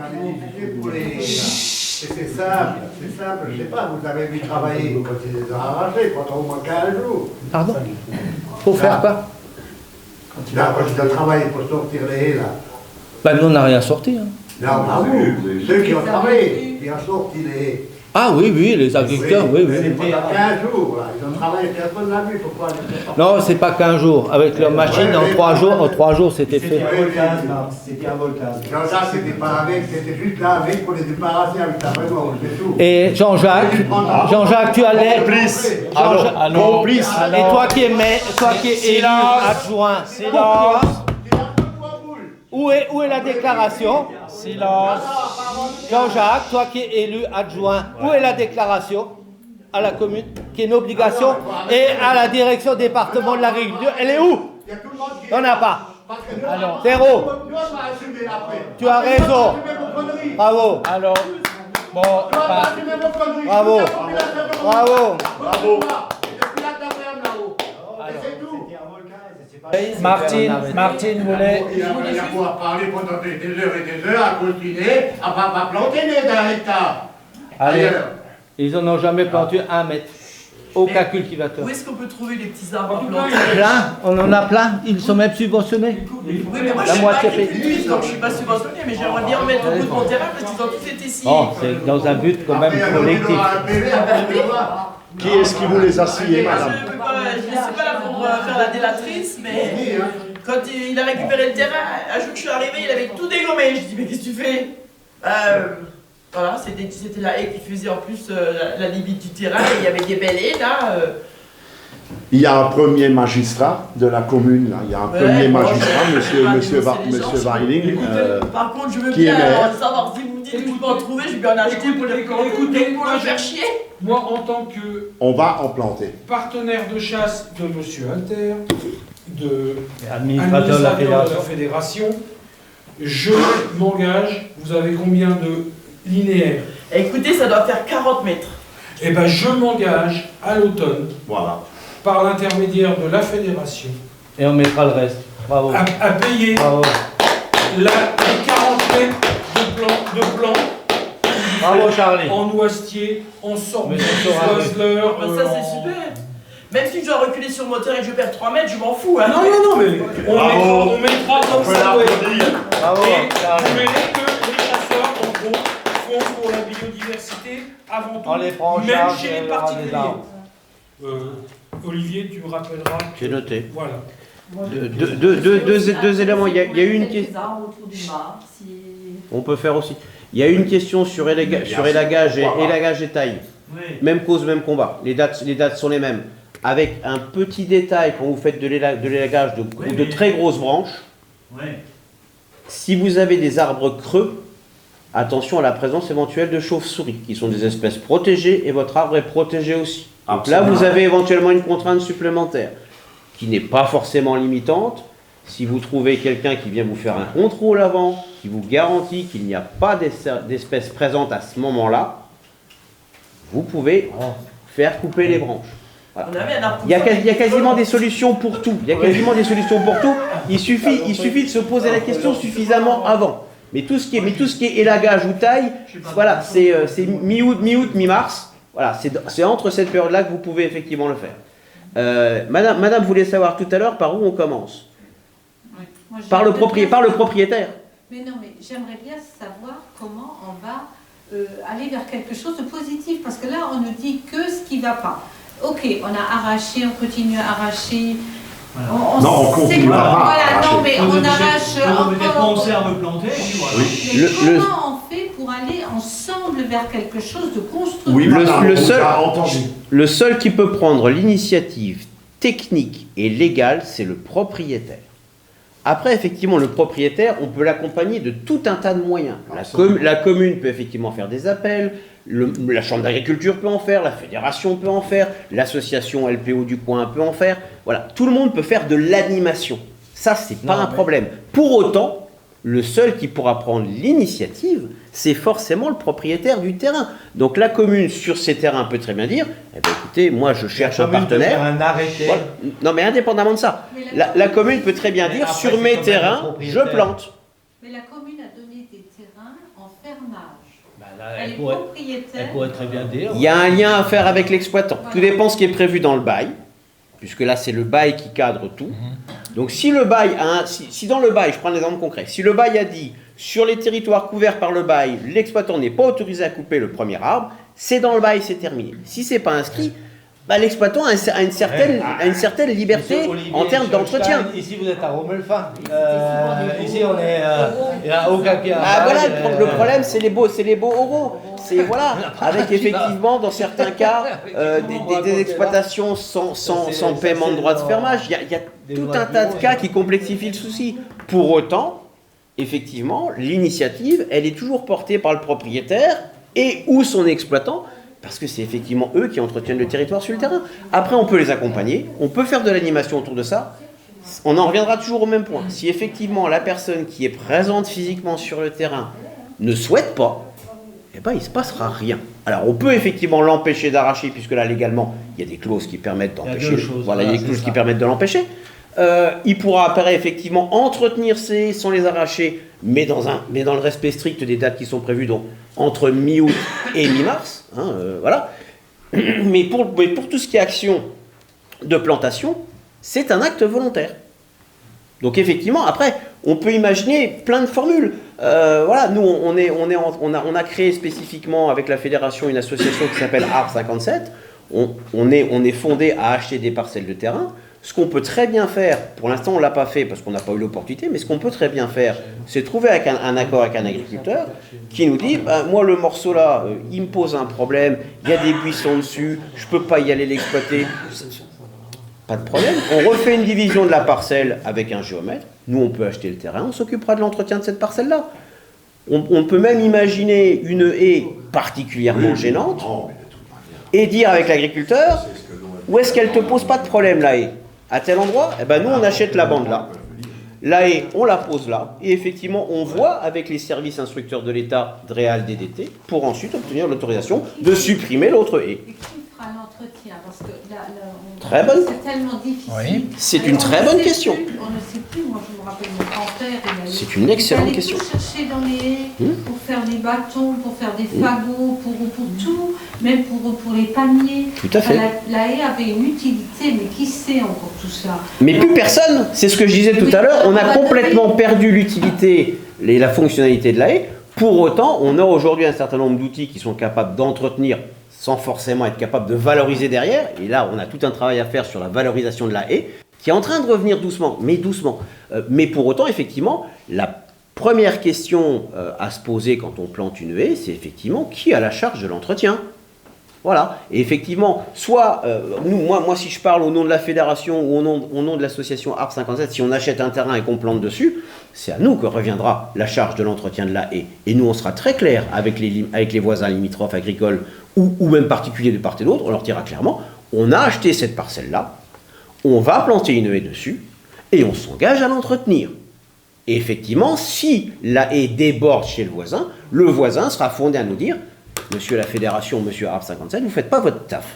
allez diffuser pour les c'est simple, je sais pas, vous avez vu travailler quand c'est des arrachés, quand on manque 15 jours. Pardon? Faut faire quoi? Là, quand tu as travaillé pour sortir les haies, là. Ben, nous, on n'a rien sorti. Hein. Non, pas vous, ceux qui ont travaillé, qui ont sorti les haies. Ah oui, oui, les agriculteurs, oui, oui. C'est pendant 15 jours, là. Ils ont travaillé, personne n'a vu, pourquoi Non, c'est pas 15 jours. Avec leur machine, en 3 jours, c'était fait. C'était un volcan. Non, ça, c'était pas avec, c'était juste là avec pour les débarrasser avec la vraiment, c'est tout. Et Jean-Jacques, tu as l'air. Complice. Complice. Et toi qui es élu adjoint, Silence. Où est la déclaration? Silence. Jean-Jacques, toi qui es élu adjoint, où est la déclaration à la commune, qui est une obligation, et à la direction département de l'agriculture? Elle est où? Il n'y en a pas. Alors, zéro. Tu as raison. Bravo. Alors, bon, bravo. Bravo. Martine voulait. Il va pouvoir parler pendant des heures et des heures à continuer à pas planter d'un hectare. Allez, ils n'en ont jamais planté 1 mètre. Aucun cultivateur. Où est-ce qu'on peut trouver les petits arbres à planter? Plein, on en a plein. Ils sont même subventionnés. Oui, mais moi je suis pas agricultrice, donc je suis pas subventionné, mais j'aimerais bien en mettre au bout de mon terrain parce qu'ils ont tous été sciés. Oh, c'est dans un but quand même collectif. Qui est-ce qui vous les a sciés, madame? Je ne suis pas là pour faire la délatrice, mais quand il a récupéré le terrain, un jour que je suis arrivé, il avait tout dégommé. Je dis, mais qu'est-ce que tu fais? Voilà, c'était la haie qui faisait en plus la limite du terrain, et il y avait des belles haies là. Il y a un premier magistrat de la commune, là. Il y a un premier magistrat, monsieur Weiling, par contre, je veux qui est bien maire. savoir si vous me dites où je peux en trouver, je vais bien en acheter pour le faire chier. Moi, en tant que On va en planter. partenaire de chasse de Monsieur Inter, de Administrateur de la fédération, je m'engage. Vous avez combien de linéaires? Écoutez, ça doit faire 40 mètres. Eh bien, je m'engage à l'automne, Voilà. par l'intermédiaire de la fédération, Et on mettra le reste. Bravo. à payer Bravo. les 40 mètres de plan Bravo, Charlie. en noisetier, en sorte de Monsieur Osler. Ça, c'est super. Même si je dois reculer sur le moteur et que je perds 3 mètres, je m'en fous. Hein. Non, mais on mettra comme ça. Ouais. Bravo, Et Charlie. vous verrez que les chasseurs, en gros, font pour la biodiversité avant tout, On les prend en même charge, chez il y les aura des particuliers. arbres. Olivier, tu me rappelleras. J'ai noté. Voilà. Deux éléments. Il y a eu une question. On peut faire aussi. Il y a eu une question sur élagage et taille. Oui. Même cause, même combat. Les dates sont les mêmes. Avec un petit détail quand vous faites de l'élagage de très grosses branches. Oui. Si vous avez des arbres creux, attention à la présence éventuelle de chauves-souris, qui sont des espèces protégées, et votre arbre est protégé aussi. Donc là, vous avez éventuellement une contrainte supplémentaire, qui n'est pas forcément limitante. Si vous trouvez quelqu'un qui vient vous faire un contrôle avant, qui vous garantit qu'il n'y a pas d'espèces présentes à ce moment-là, vous pouvez faire couper les branches. Voilà. Il y a quasiment des solutions pour tout. Il suffit de se poser la question suffisamment avant. Mais tout ce qui est élagage ou taille, voilà, c'est mi-août, mi-mars. Voilà, c'est entre cette période-là que vous pouvez effectivement le faire. Madame voulait savoir tout à l'heure par où on commence. Moi, Par le propriétaire. Mais non, mais j'aimerais bien savoir comment on va aller vers quelque chose de positif, parce que là, on ne dit que ce qui ne va pas. Ok, on a arraché, on continue à arracher. Voilà. On continue à voilà, non, mais on arrache encore. Conserve plantée. Voilà. Mais comment on fait pour aller ensemble vers quelque chose de constructif? Oui, le seul qui peut prendre l'initiative technique et légale, c'est le propriétaire. Après, effectivement, le propriétaire, on peut l'accompagner de tout un tas de moyens. La commune peut effectivement faire des appels, la chambre d'agriculture peut en faire, la fédération peut en faire, l'association LPO du coin peut en faire. Voilà, tout le monde peut faire de l'animation. Ça, c'est pas un problème. Pour autant, le seul qui pourra prendre l'initiative, c'est forcément le propriétaire du terrain. Donc la commune, sur ces terrains, peut très bien dire, eh bien, écoutez, moi je cherche un partenaire. Faire un arrêté. Voilà. Non, mais indépendamment de ça, la commune peut très bien dire, après, sur mes terrains, je plante. Mais la commune a donné des terrains en fermage. Elle est propriétaire. Elle pourrait très bien dire. Il y a un lien à faire avec l'exploitant. Tout dépend ce qui est prévu dans le bail, puisque là c'est le bail qui cadre tout. Donc si le bail si dans le bail, je prends un exemple concret, si le bail a dit sur les territoires couverts par le bail, l'exploitant n'est pas autorisé à couper le premier arbre, c'est dans le bail, c'est terminé. Si c'est pas inscrit, l'exploitant a une certaine liberté en termes d'entretien. Ici, vous êtes à Romelfin. Ici, on est. Il n'y a aucun qui a. Ah voilà, le problème, c'est les beaux oraux. C'est voilà, avec effectivement, dans certains cas, des exploitations sans paiement de droits de fermage. Il y a tout un tas de cas qui complexifient le souci. Pour autant, effectivement, l'initiative, elle est toujours portée par le propriétaire et ou son exploitant. Parce que c'est effectivement eux qui entretiennent le territoire sur le terrain. Après, on peut les accompagner, on peut faire de l'animation autour de ça. On en reviendra toujours au même point. Si effectivement la personne qui est présente physiquement sur le terrain ne souhaite pas, eh ben, il ne se passera rien. Alors, on peut effectivement l'empêcher d'arracher, puisque là, légalement, il y a des clauses qui permettent d'empêcher. Voilà, il y a des clauses qui permettent de l'empêcher. Il pourra après effectivement entretenir sans les arracher, mais dans le respect strict des dates qui sont prévues, donc entre mi-août et mi-mars. Voilà. Mais pour tout ce qui est action de plantation, c'est un acte volontaire. Donc effectivement, après, on peut imaginer plein de formules. Voilà, nous, on a créé spécifiquement avec la fédération une association qui s'appelle Arbre 57. On est fondé à acheter des parcelles de terrain. Ce qu'on peut très bien faire, pour l'instant on ne l'a pas fait parce qu'on n'a pas eu l'opportunité, mais ce qu'on peut très bien faire, c'est trouver un accord avec un agriculteur qui nous dit, moi le morceau là, il me pose un problème, il y a des buissons dessus, je ne peux pas y aller l'exploiter. Pas de problème, on refait une division de la parcelle avec un géomètre, nous on peut acheter le terrain, on s'occupera de l'entretien de cette parcelle-là. On peut même imaginer une haie particulièrement gênante et dire avec l'agriculteur, où est-ce qu'elle ne te pose pas de problème la haie ? À tel endroit, eh ben nous on achète la bande là. La haie, on la pose là. Et effectivement, on voit avec les services instructeurs de l'État, DREAL, DDT, pour ensuite obtenir l'autorisation de supprimer l'autre haie. À l'entretien, parce que très bonne. C'est tellement difficile. Oui. C'est une très bonne question. On ne sait plus, moi je me rappelle mon grand-père. C'est une excellente question. Il fallait tout chercher dans les haies pour faire des bâtons, pour faire des fagots, pour tout, même pour les paniers. Tout à fait. La haie avait une utilité, mais qui sait encore tout ça? Mais plus personne, c'est ce que je disais tout à l'heure, on a complètement perdu l'utilité et la fonctionnalité de la haie. Pour autant, on a aujourd'hui un certain nombre d'outils qui sont capables d'entretenir sans forcément être capable de valoriser derrière. Et là, on a tout un travail à faire sur la valorisation de la haie, qui est en train de revenir doucement, mais doucement. Mais pour autant, effectivement, la première question à se poser quand on plante une haie, c'est effectivement qui a la charge de l'entretien. Voilà. Et effectivement, soit, moi, si je parle au nom de la fédération ou au nom de l'association Arbre 57, si on achète un terrain et qu'on plante dessus, c'est à nous que reviendra la charge de l'entretien de la haie. Et nous, on sera très clair avec les voisins limitrophes agricoles ou même particuliers de part et d'autre, on leur dira clairement, on a acheté cette parcelle-là, on va planter une haie dessus, et on s'engage à l'entretenir. Et effectivement, si la haie déborde chez le voisin sera fondé à nous dire, monsieur la fédération, monsieur Arbre 57, vous ne faites pas votre taf.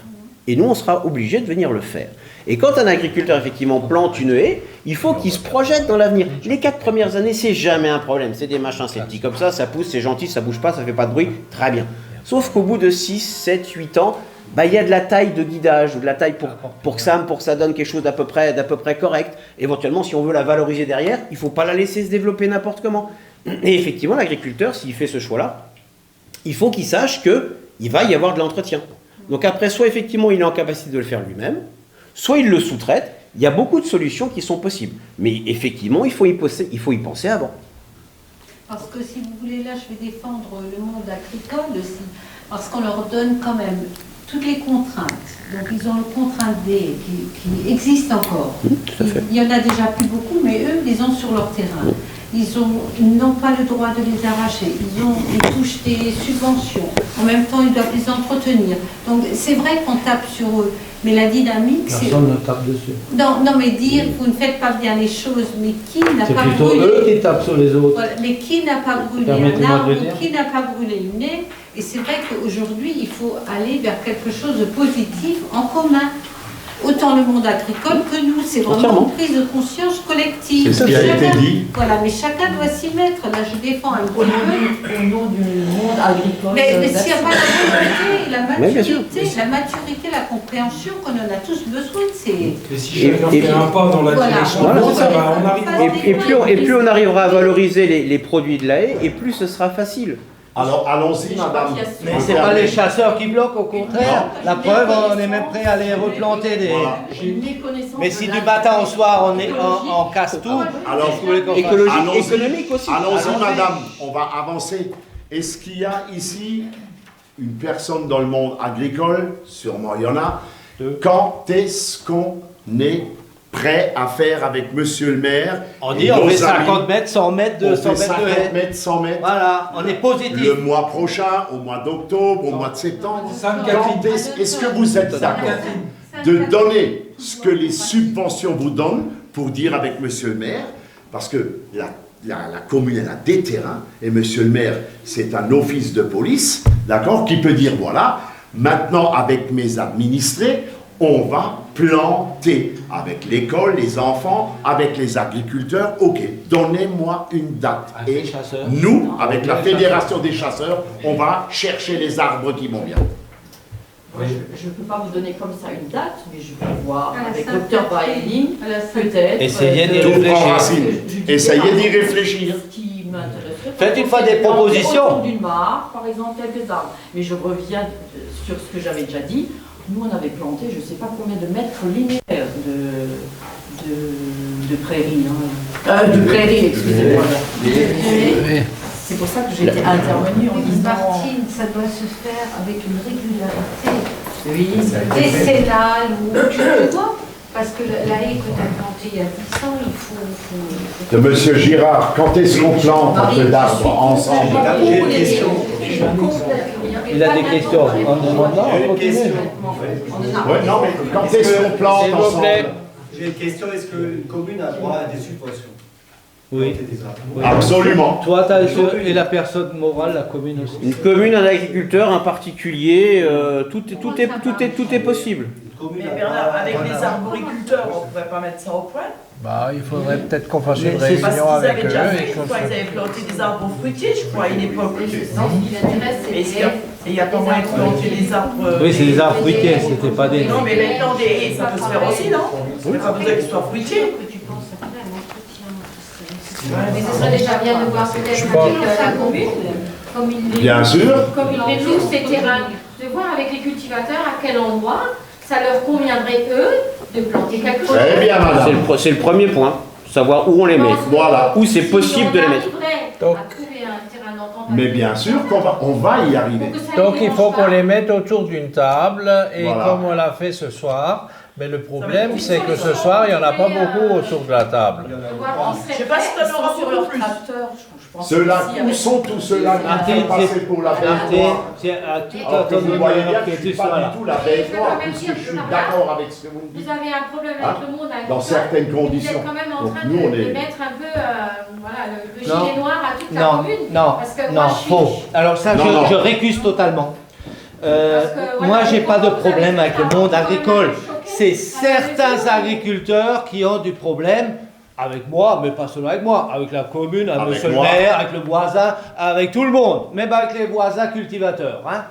Et nous, on sera obligé de venir le faire. Et quand un agriculteur, effectivement, plante une haie, il faut qu'il se projette dans l'avenir. Les 4 premières années, c'est jamais un problème. C'est des machins, c'est petit comme ça pousse, c'est gentil, ça bouge pas, ça fait pas de bruit, très bien. Sauf qu'au bout de 6, 7, 8 ans, il y a de la taille de guidage, ou de la taille pour que ça donne quelque chose d'à peu près correct. Éventuellement, si on veut la valoriser derrière, il ne faut pas la laisser se développer n'importe comment. Et effectivement, l'agriculteur, s'il fait ce choix-là, il faut qu'il sache qu'il va y avoir de l'entretien. Donc après, soit effectivement, il est en capacité de le faire lui-même, soit il le sous-traite. Il y a beaucoup de solutions qui sont possibles. Mais effectivement, il faut y penser avant. Parce que si vous voulez, là, je vais défendre le monde agricole aussi, parce qu'on leur donne quand même toutes les contraintes. Donc, ils ont le contrainte D qui existe encore. Il y en a déjà plus beaucoup, mais eux, ils ont sur leur terrain. Ils n'ont pas le droit de les arracher. Ils touchent des subventions. En même temps, ils doivent les entretenir. Donc, c'est vrai qu'on tape sur eux. Mais la dynamique, c'est... Personne ne tape dessus. Non, mais dire, vous ne faites pas bien les choses, mais qui n'a pas brûlé... C'est plutôt eux qui tapent sur les autres. Voilà, mais qui n'a pas brûlé un arbre, qui n'a pas brûlé une haie? Et c'est vrai qu'aujourd'hui, il faut aller vers quelque chose de positif en commun. autant le monde agricole que nous. C'est vraiment Entièrement. une prise de conscience collective. C'est ce qui a été dit. Voilà, mais chacun doit s'y mettre. Là, je défends un Au nom du monde agricole. Mais s'il n'y a pas Mais bien sûr. la maturité, la compréhension qu'on en a tous besoin, c'est... Et si chacun fait un pas dans la direction Voilà, de c'est ça. on arrivera. Et plus on arrivera à valoriser les produits de la haie, et plus ce sera facile. Alors allons-y, madame. Mais c'est pas les chasseurs qui bloquent, au contraire. La preuve, on est même prêt à les replanter des. Mais si du matin au soir on casse tout, Alors, économique aussi. Allons-y, madame, on va avancer. Est-ce qu'il y a ici une personne dans le monde agricole, sûrement il y en a, quand est-ce qu'on est prêt à faire avec monsieur le maire? On dit on fait 50 mètres, 100 mètres, 200 mètres de haie. 50 mètres, 100 mètres. Voilà, on est positif. Le mois prochain, au mois d'octobre, au mois de septembre. Quand est-ce que vous êtes d'accord de donner ce que les subventions vous donnent pour dire avec monsieur le maire, parce que la commune elle a des terrains et monsieur le maire c'est un office de police, d'accord, qui peut dire voilà, maintenant avec mes administrés, on va planter avec l'école, les enfants, avec les agriculteurs. Ok, donnez-moi une date. Et nous, avec la fédération des chasseurs, on va chercher les arbres qui vont bien. Je ne peux pas vous donner comme ça une date, mais je vais voir avec le docteur Baeline, peut-être. Essayez d'y Tout prend réfléchir. racine. Essayez d'y réfléchir. Ce qui m'intéresserait. Faites une fois des propositions. Autour d'une mare, par exemple, quelques arbres. Mais je reviens sur ce que j'avais déjà dit. Nous, on avait planté, je ne sais pas combien de mètres linéaires de prairies. De prairies, excusez-moi. C'est pour ça que j'ai été intervenue en disant... Martine, ça doit se faire avec une régularité. Oui, décennale ou tu vois, parce que la haie que tu as plantée il y a 10 ans, il faut... De monsieur Girard, quand est-ce qu'on plante un peu d'arbres ensemble? J'ai une question. Il a des questions. On demande non, on continue. Ouais, non, mais quand est-ce qu'on plante ensemble? J'ai une question, est-ce qu'une commune a droit à des subventions? Oui. Absolument. Toi, et la personne morale, la commune aussi. Une commune, un agriculteur, un particulier, tout est possible. Mais Bernard, avec les arboriculteurs, on ne pourrait pas mettre ça au point? Bah, il faudrait peut-être qu'on fasse une Parce qu'ils réunion avaient avec eux. déjà fait, et je qu'on crois, se- ils avaient planté des arbres fruitiers, je crois, à une époque. Ce qui l'intéresse, c'est Et il n'y a pas moyen de planter des arbres... Oui, c'est des arbres fruitiers, c'était pas des. Non, mais maintenant, des haies, ça peut se faire aussi, non? Il n'y a pas besoin qu'ils soient fruitiers. Mais ce serait déjà bien de voir peut-être avec la commune, comme il Bien sûr. Comme ils les louent ces terrains, de voir avec les cultivateurs à quel endroit ça leur conviendrait, eux, de planter quelque chose. Très bien, madame. C'est le premier point, savoir où on les met. Voilà. Où c'est possible de les mettre. Donc, à trouver un terrain d'entente. Mais bien sûr qu'on va y arriver. Donc il faut qu'on les mette autour d'une table, et Voilà. comme on l'a fait ce soir, mais le problème c'est que ce soir il n'y en a pas beaucoup autour de la table. Je ne sais pas si tu en auras sur leur plus. tracteur, je pense. Ceux-là, où sont tous ceux-là qui sont passés pour la bête noire? C'est à tout Alors que un vous voyez bien qui que je ne était suis pas là. du tout la bête noire, puisque je suis d'accord avec ce que vous me dites. Vous avez un problème Hein? avec le monde agricole. Dans certaines Vous conditions. êtes quand même en Donc train nous, on de est... mettre un peu voilà, le Non. gilet noir à toute la Non, commune. non, Parce que non, moi, je suis... faux. Alors ça, Non, non. je récuse totalement. Parce que, voilà, Moi, j'ai pas de vous avez problème avec le ça, monde vous avez agricole. choqué, C'est ça avait certains fait- agriculteurs qui ont du problème avec moi, mais pas seulement avec moi, avec la commune, avec Avec monsieur le moi. maire, avec le voisin, avec tout le monde, même avec les voisins cultivateurs. Hein.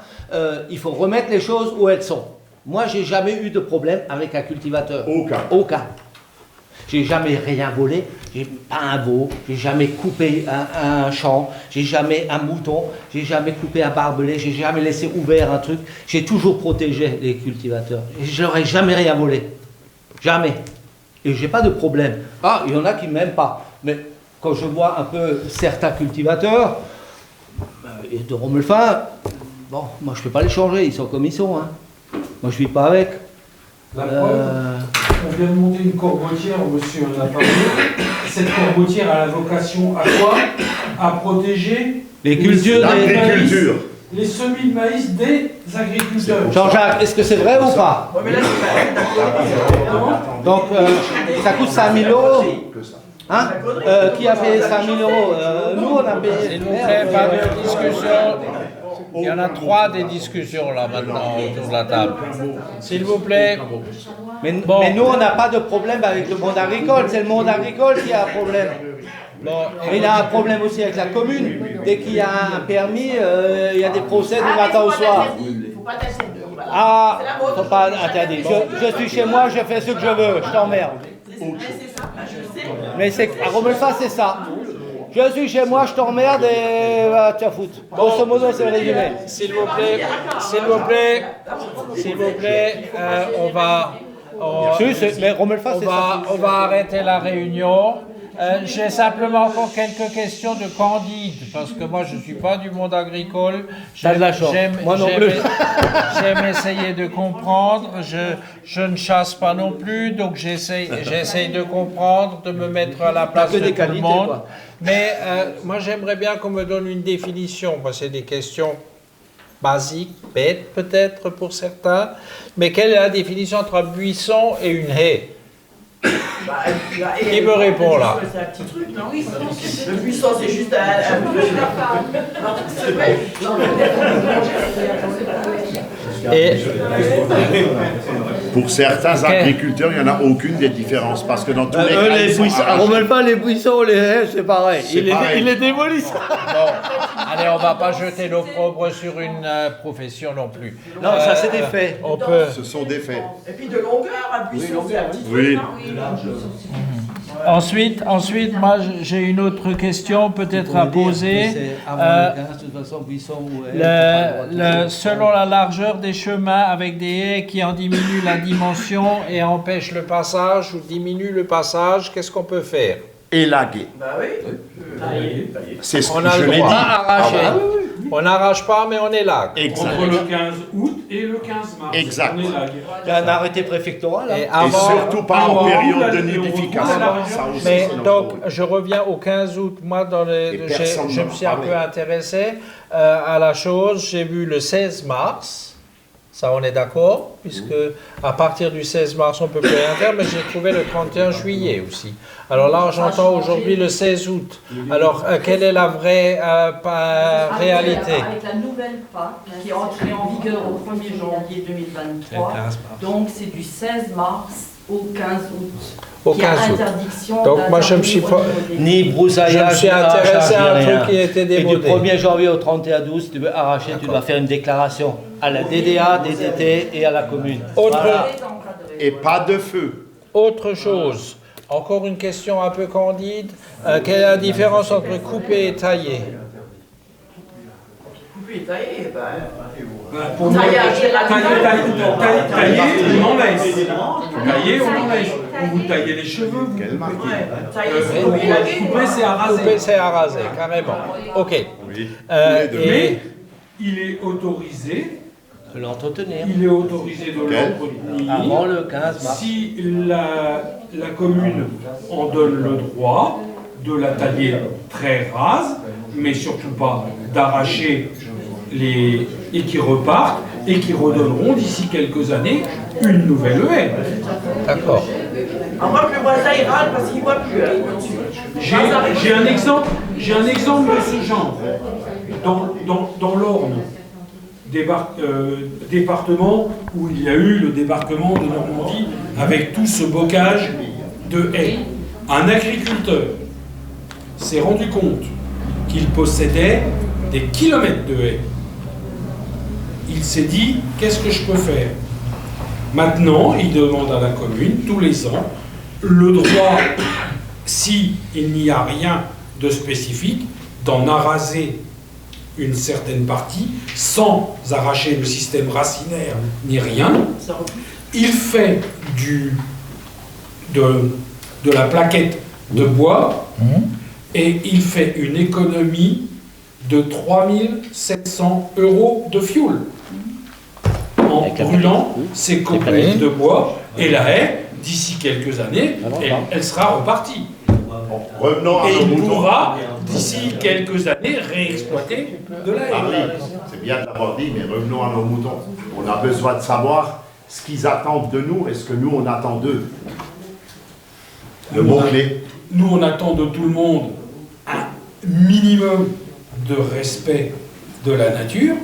Il faut remettre les choses où elles sont. Moi, j'ai jamais eu de problème avec un cultivateur. Aucun. Aucun. J'ai jamais rien volé, j'ai pas un veau, j'ai jamais coupé un champ, j'ai jamais un mouton, j'ai jamais coupé un barbelé, j'ai jamais laissé ouvert un truc. J'ai toujours protégé les cultivateurs. Et je n'aurais jamais rien volé. Jamais. Et j'ai pas de problème. Ah, il y en a qui m'aiment pas. Mais quand je vois un peu certains cultivateurs, et de Romelfin, bon, moi je peux pas les changer, ils sont comme ils sont. Hein. Moi je vis pas avec. La preuve, on vient de monter une corbotière, monsieur en a parlé. Cette corbotière a la vocation à quoi? À protéger Les cultures des L'agriculture. les semis de maïs des agriculteurs. Jean-Jacques, est-ce que c'est vrai ou pas? Ouais, mais là, c'est pas... Donc, ça coûte 5 000 euros. Hein? Qui a payé 5 000 euros? Nous, on a payé. S'il vous plaît, pas de discussion. Il y en a 3 des discussions là maintenant autour de la table. S'il vous plaît. Mais nous, on n'a pas de problème avec le monde agricole, c'est le monde agricole qui a un problème. Mais il a un problème aussi avec la commune. Dès qu'il y a un permis, il y a des procès du matin au soir. Ah, faut pas interdire. Je suis chez moi, je fais ce que je veux, je t'emmerde. Mais c'est, à Romelfa, c'est ça. Je suis chez moi, je t'emmerde et tu vas foutre. Grosso modo, c'est le résumé. S'il vous plaît, on va arrêter la réunion. J'ai simplement encore quelques questions de Candide, parce que moi je ne suis pas du monde agricole. T'as de la chance. Moi non plus. J'aime essayer de comprendre. Je ne chasse pas non plus, donc j'essaye de comprendre, de me mettre à la place de tout le monde. Quoi. Mais moi j'aimerais bien qu'on me donne une définition. Moi, c'est des questions basiques, bêtes peut-être pour certains. Mais quelle est la définition entre un buisson et une haie? Qui me répond là? C'est un petit truc, non? Le buisson, c'est juste un Et pour certains agriculteurs, il n'y en a aucune des différences parce que dans tous les cas, les buissons, on remet pas les buissons, les haies, c'est pareil. Ils les démolissent. Bon, allez, on va pas jeter l'opprobre sur une profession non plus. Non, ça c'est des faits. On peut. Ce sont des faits. Et puis de longueur, un buisson, c'est un petit truc, Oui. Ensuite, moi j'ai une autre question peut-être à poser. Selon la largeur des chemins avec des haies qui en diminuent la dimension et empêchent le passage ou diminuent le passage, qu'est-ce qu'on peut faire? Élaguer. Bah oui. C'est ce que On a je le l'ai droit dit. à arracher. On n'arrache pas, mais on élague. Exact. Entre le 15 août et le 15 mars. Exact. On est là. Il y a un arrêté préfectoral. Et Et surtout pas en période de nidification. Ça aussi, Mais c'est donc, notre je reviens au 15 août. Moi, personne je n'en me suis un parlait. peu intéressé à la chose. J'ai vu le 16 mars. Ça, on est d'accord, puisque à partir du 16 mars, on ne peut plus rien faire, mais j'ai trouvé le 31 juillet aussi. Alors là, j'entends aujourd'hui le 16 août. Alors, quelle est la vraie réalité? Avec la nouvelle PAC qui est entrée en vigueur au 1er janvier 2023, donc c'est du 16 mars au 15 août. Au 15 août. Interdiction. Donc moi je me suis pas... Ni broussaillage, je me suis intéressé à un truc qui était Et démodé. du 1er janvier au 31-12, si tu veux arracher, tu dois faire une déclaration à la DDA, DDT et à la commune. Voilà. Et pas de feu. Autre chose, encore une question un peu candide. Quelle est la différence entre couper et tailler? Couper et tailler, Pour moi, tailler, on en laisse. Tailler, on en laisse. Vous taillez les cheveux. Couper, c'est à raser. Couper, c'est à raser, carrément. Ok. Mais il est autorisé de l'entretenir. Il est autorisé de l'entretenir. Avant le 15 mars. Si la commune en donne le droit de la tailler très rase, mais surtout pas d'arracher et qui repartent et qui redonneront d'ici quelques années une nouvelle haie. D'accord. En moi, le voisin, il râle parce qu'il ne voit plus. J'ai un exemple de ce genre. Dans l'Orne, département où il y a eu le débarquement de Normandie avec tout ce bocage de haies. Un agriculteur s'est rendu compte qu'il possédait des kilomètres de haies. Il s'est dit, qu'est-ce que je peux faire? Maintenant, il demande à la commune, tous les ans, le droit, si il n'y a rien de spécifique, d'en araser une certaine partie, sans arracher le système racinaire ni rien. Il fait de la plaquette de bois et il fait une économie de 3 700 € de fioul en brûlant ces copeaux de bois, et la haie, d'ici quelques années, elle sera repartie. Revenons à et nos il moutons. pourra, d'ici quelques années, réexploiter de la haie. C'est bien de l'avoir dit, mais revenons à nos moutons. On a besoin de savoir ce qu'ils attendent de nous et ce que nous, on attend d'eux. Le mot-clé. Nous, on attend de tout le monde un minimum de respect de la nature,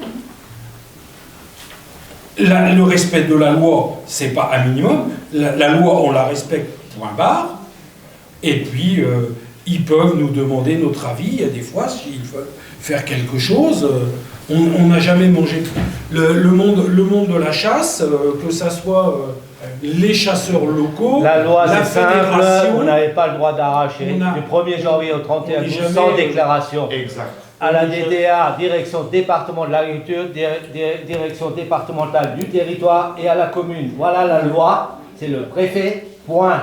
le respect de la loi, c'est pas un minimum. La loi, on la respecte, point barre. Et puis, ils peuvent nous demander notre avis. Il y a des fois, s'ils veulent faire quelque chose, on n'a jamais mangé. Le monde de la chasse, que ça soit les chasseurs locaux, la loi, la c'est simple, fédération, on n'avait pas le droit d'arracher du 1er janvier au 31 août sans déclaration. Exact. À la DDA, direction département de l'agriculture, direction départementale du territoire et à la commune. Voilà la loi, c'est le préfet, point.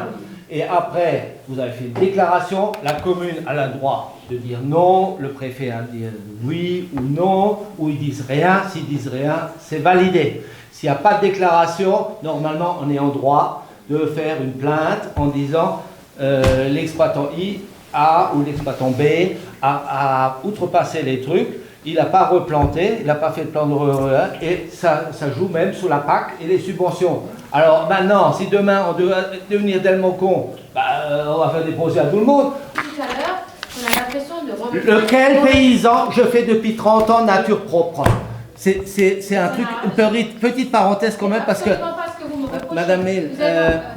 Et après, vous avez fait une déclaration, la commune a le droit de dire non, le préfet a dit oui ou non, ou ils disent rien. S'ils disent rien, c'est validé. S'il n'y a pas de déclaration, normalement, on est en droit de faire une plainte en disant l'exploitant I A ou l'exploitant B a outrepassé les trucs, il n'a pas replanté, il n'a pas fait de plan de et ça joue même sur la PAC et les subventions. Alors maintenant, si demain on doit devenir tellement con, on va faire des procès à tout le monde. Tout à l'heure, on a l'impression de Lequel paysan, je fais depuis 30 ans nature propre. C'est un truc, une petite parenthèse quand même, parce que, Madame Mille,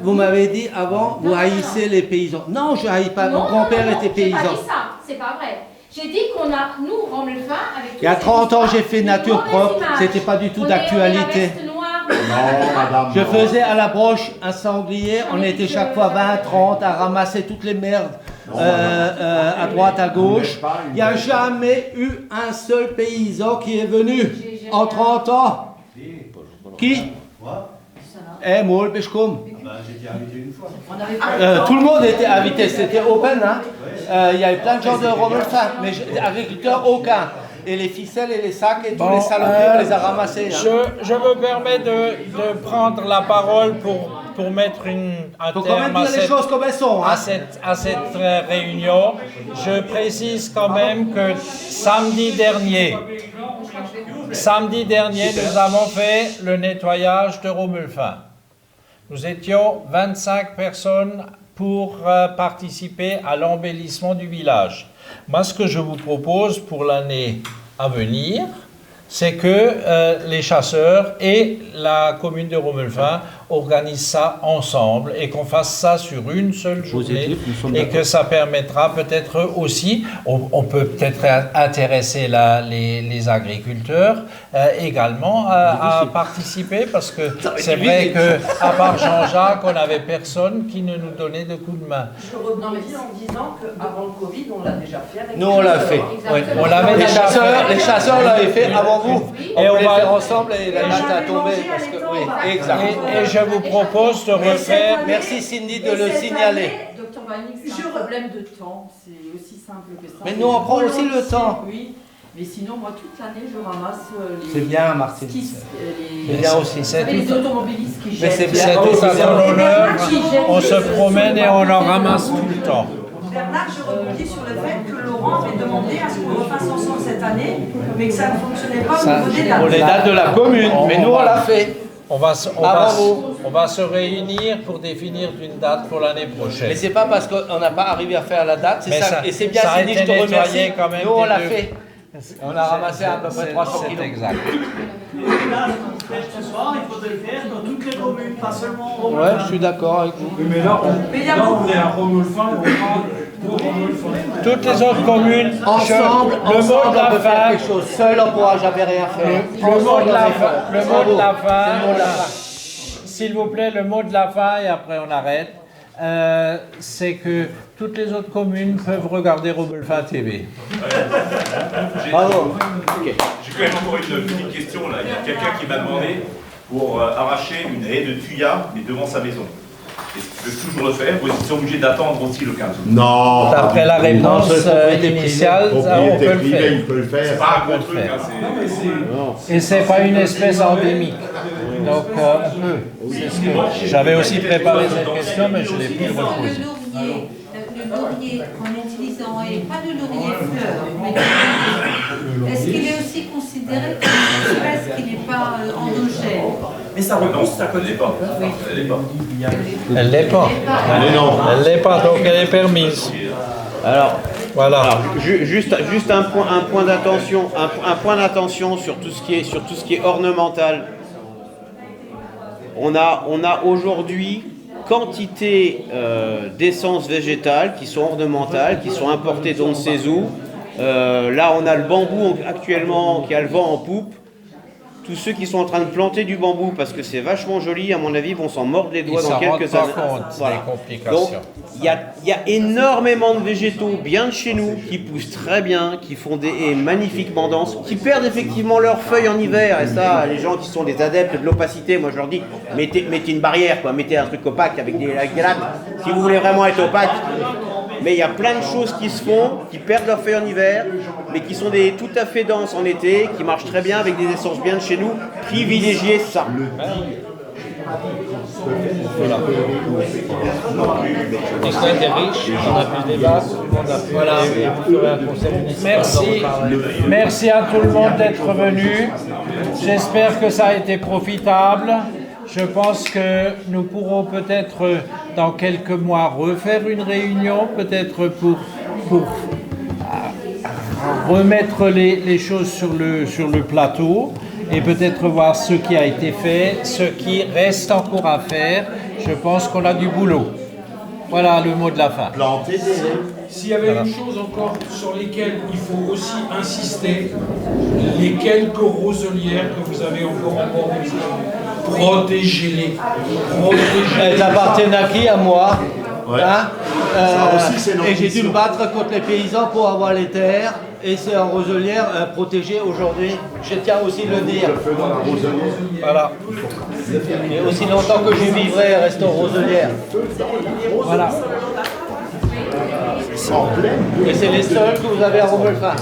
vous m'avez dit avant, vous haïssez les paysans. Non, je ne haïs pas, mon grand-père était paysan. J'ai pas dit ça, c'est pas vrai. J'ai dit qu'on a, nous, Romelfin, avec Il y a 30 ans, j'ai fait nature propre, c'était pas du tout d'actualité. Je faisais à la broche un sanglier, on était chaque fois 20, 30 à ramasser toutes les merdes à droite, à gauche. Il n'y a jamais eu un seul paysan qui est venu en 30 ans. Qui? Eh, moi, le pêche-com. J'ai été invité une fois. Tout le monde était invité, c'était open. Hein. Il y avait plein de gens de Romelfin, mais agriculteurs, aucun. Et les ficelles et les sacs et tous les saloperies, on les a ramassés. Hein. Je me permets de prendre la parole pour mettre un terme à cette réunion. Je précise quand même que samedi dernier, nous avons fait le nettoyage de Romelfin. Nous étions 25 personnes pour participer à l'embellissement du village. Moi, ce que je vous propose pour l'année à venir, c'est que les chasseurs et la commune de Romelfin organisent ça ensemble et qu'on fasse ça sur une seule journée et que ça permettra peut-être aussi, on peut peut-être intéresser les agriculteurs également à participer parce que c'est vrai qu'à part Jean-Jacques, on n'avait personne qui ne nous donnait de coups de main. Je rebondis en disant qu'avant le Covid, on l'a déjà fait avec nous, on l'a fait. Oui. On l'avait déjà fait. Les chasseurs l'avaient fait avant vous. Et on va faire ensemble et la date a tombé. Parce que, oui, exact. Et je vous propose de refaire. Merci Cindy de le signaler. Docteur Vanning, c'est un problème de temps. C'est aussi simple que ça. Mais nous, on prend aussi le temps. Oui. Mais sinon, moi, toute l'année, je ramasse les... C'est bien, Martine. C'est bien aussi. Les automobilistes qui jettent. Mais c'est bien. C'est tout à ton honneur. On se promène et on en ramasse tout le temps. Bernard, je rebondis sur le fait que Laurent avait demandé à ce qu'on refasse ensemble cette année, mais que ça ne fonctionnait pas au niveau des dates. Pour les dates de la commune, mais nous, on l'a fait. On va se réunir pour définir une date pour l'année prochaine. Mais c'est pas parce qu'on n'a pas arrivé à faire la date, c'est ça. Et c'est bien, ça a Cindy, été je te remercie. nettoyé quand même Nous, on des l'a deux. fait. On a ramassé à peu près 300 kilos. C'est exact. Là, ce soir, il faudrait le faire dans toutes les communes, pas seulement au Ouais, je suis d'accord avec vous. Oui, mais là, on est à Romelfin, on parle pour Romelfin. Toutes les autres communes, Ensemble, le mot de on la peut faire fin. quelque chose. Seul, on ne pourra jamais rien faire. Le mot de la fin. Le mot de la fin. C'est le mot de la fin. S'il vous plaît, le mot de la fin et après on arrête. C'est que toutes les autres communes peuvent regarder Romelfin TV. Bravo. J'ai quand même encore une petite question là. Il y a quelqu'un qui m'a demandé pour arracher une haie de thuya, mais devant sa maison. Est-ce qu'ils peuvent toujours le faire ou est-ce qu'ils sont obligés d'attendre aussi le 15 août? Non. D'après la réponse initiale, on peut le faire. Il peut le faire. C'est pas un gros truc, hein, Et c'est pas une espèce endémique. Donc on peut. J'avais aussi préparé cette question, mais je l'ai plus reposée. Le laurier, en utilisant, et pas de laurier fleur, mais de laurier, est-ce qu'il est aussi considéré comme une espèce qui n'est pas endogène? Mais ça repousse, ça elle l'est pas. Elle l'est pas. Elle l'est pas. Elle l'est pas, donc elle est permise. Alors, voilà. Alors, juste un point d'attention, un point d'attention sur tout ce qui est ornemental. On a aujourd'hui quantité d'essences végétales qui sont ornementales, qui sont importées d'on ne sait où. Là, on a le bambou actuellement qui a le vent en poupe. Tous ceux qui sont en train de planter du bambou parce que c'est vachement joli, à mon avis, vont s'en mordre les doigts dans quelques années. Voilà. Des complications. Donc, il y a énormément de végétaux bien de chez nous qui poussent très bien, qui font des haies magnifiquement denses, qui perdent effectivement leurs feuilles en hiver. Et ça, les gens qui sont des adeptes de l'opacité, moi je leur dis, mettez une barrière, quoi, mettez un truc opaque avec des lattes, si vous voulez vraiment être opaque. Mais il y a plein de choses qui se font, qui perdent leurs feuilles en hiver, mais qui sont tout à fait denses en été, qui marchent très bien avec des essences bien de chez nous. Privilégiez ça. Voilà. L'école était riche, on a pu débattre, voilà. Merci à tout le monde d'être venu. J'espère que ça a été profitable. Je pense que nous pourrons peut-être dans quelques mois refaire une réunion, peut-être pour remettre les choses sur le plateau et peut-être voir ce qui a été fait, ce qui reste encore à faire. Je pense qu'on a du boulot. Voilà le mot de la fin. S'il y avait une chose encore sur lesquelles il faut aussi insister, les quelques roselières que vous avez encore en bord des arbres, protégez-les. Elles appartiennent à qui? À moi. Ouais. Hein? Ça aussi, c'est notre et j'ai dû mission. me battre contre les paysans pour avoir les terres. Et c'est en roselière protégée aujourd'hui. Je tiens aussi à le dire. Voilà. Et aussi longtemps que je vivrai, reste en roselière. Voilà. Et c'est les seuls que vous avez à Romelfin.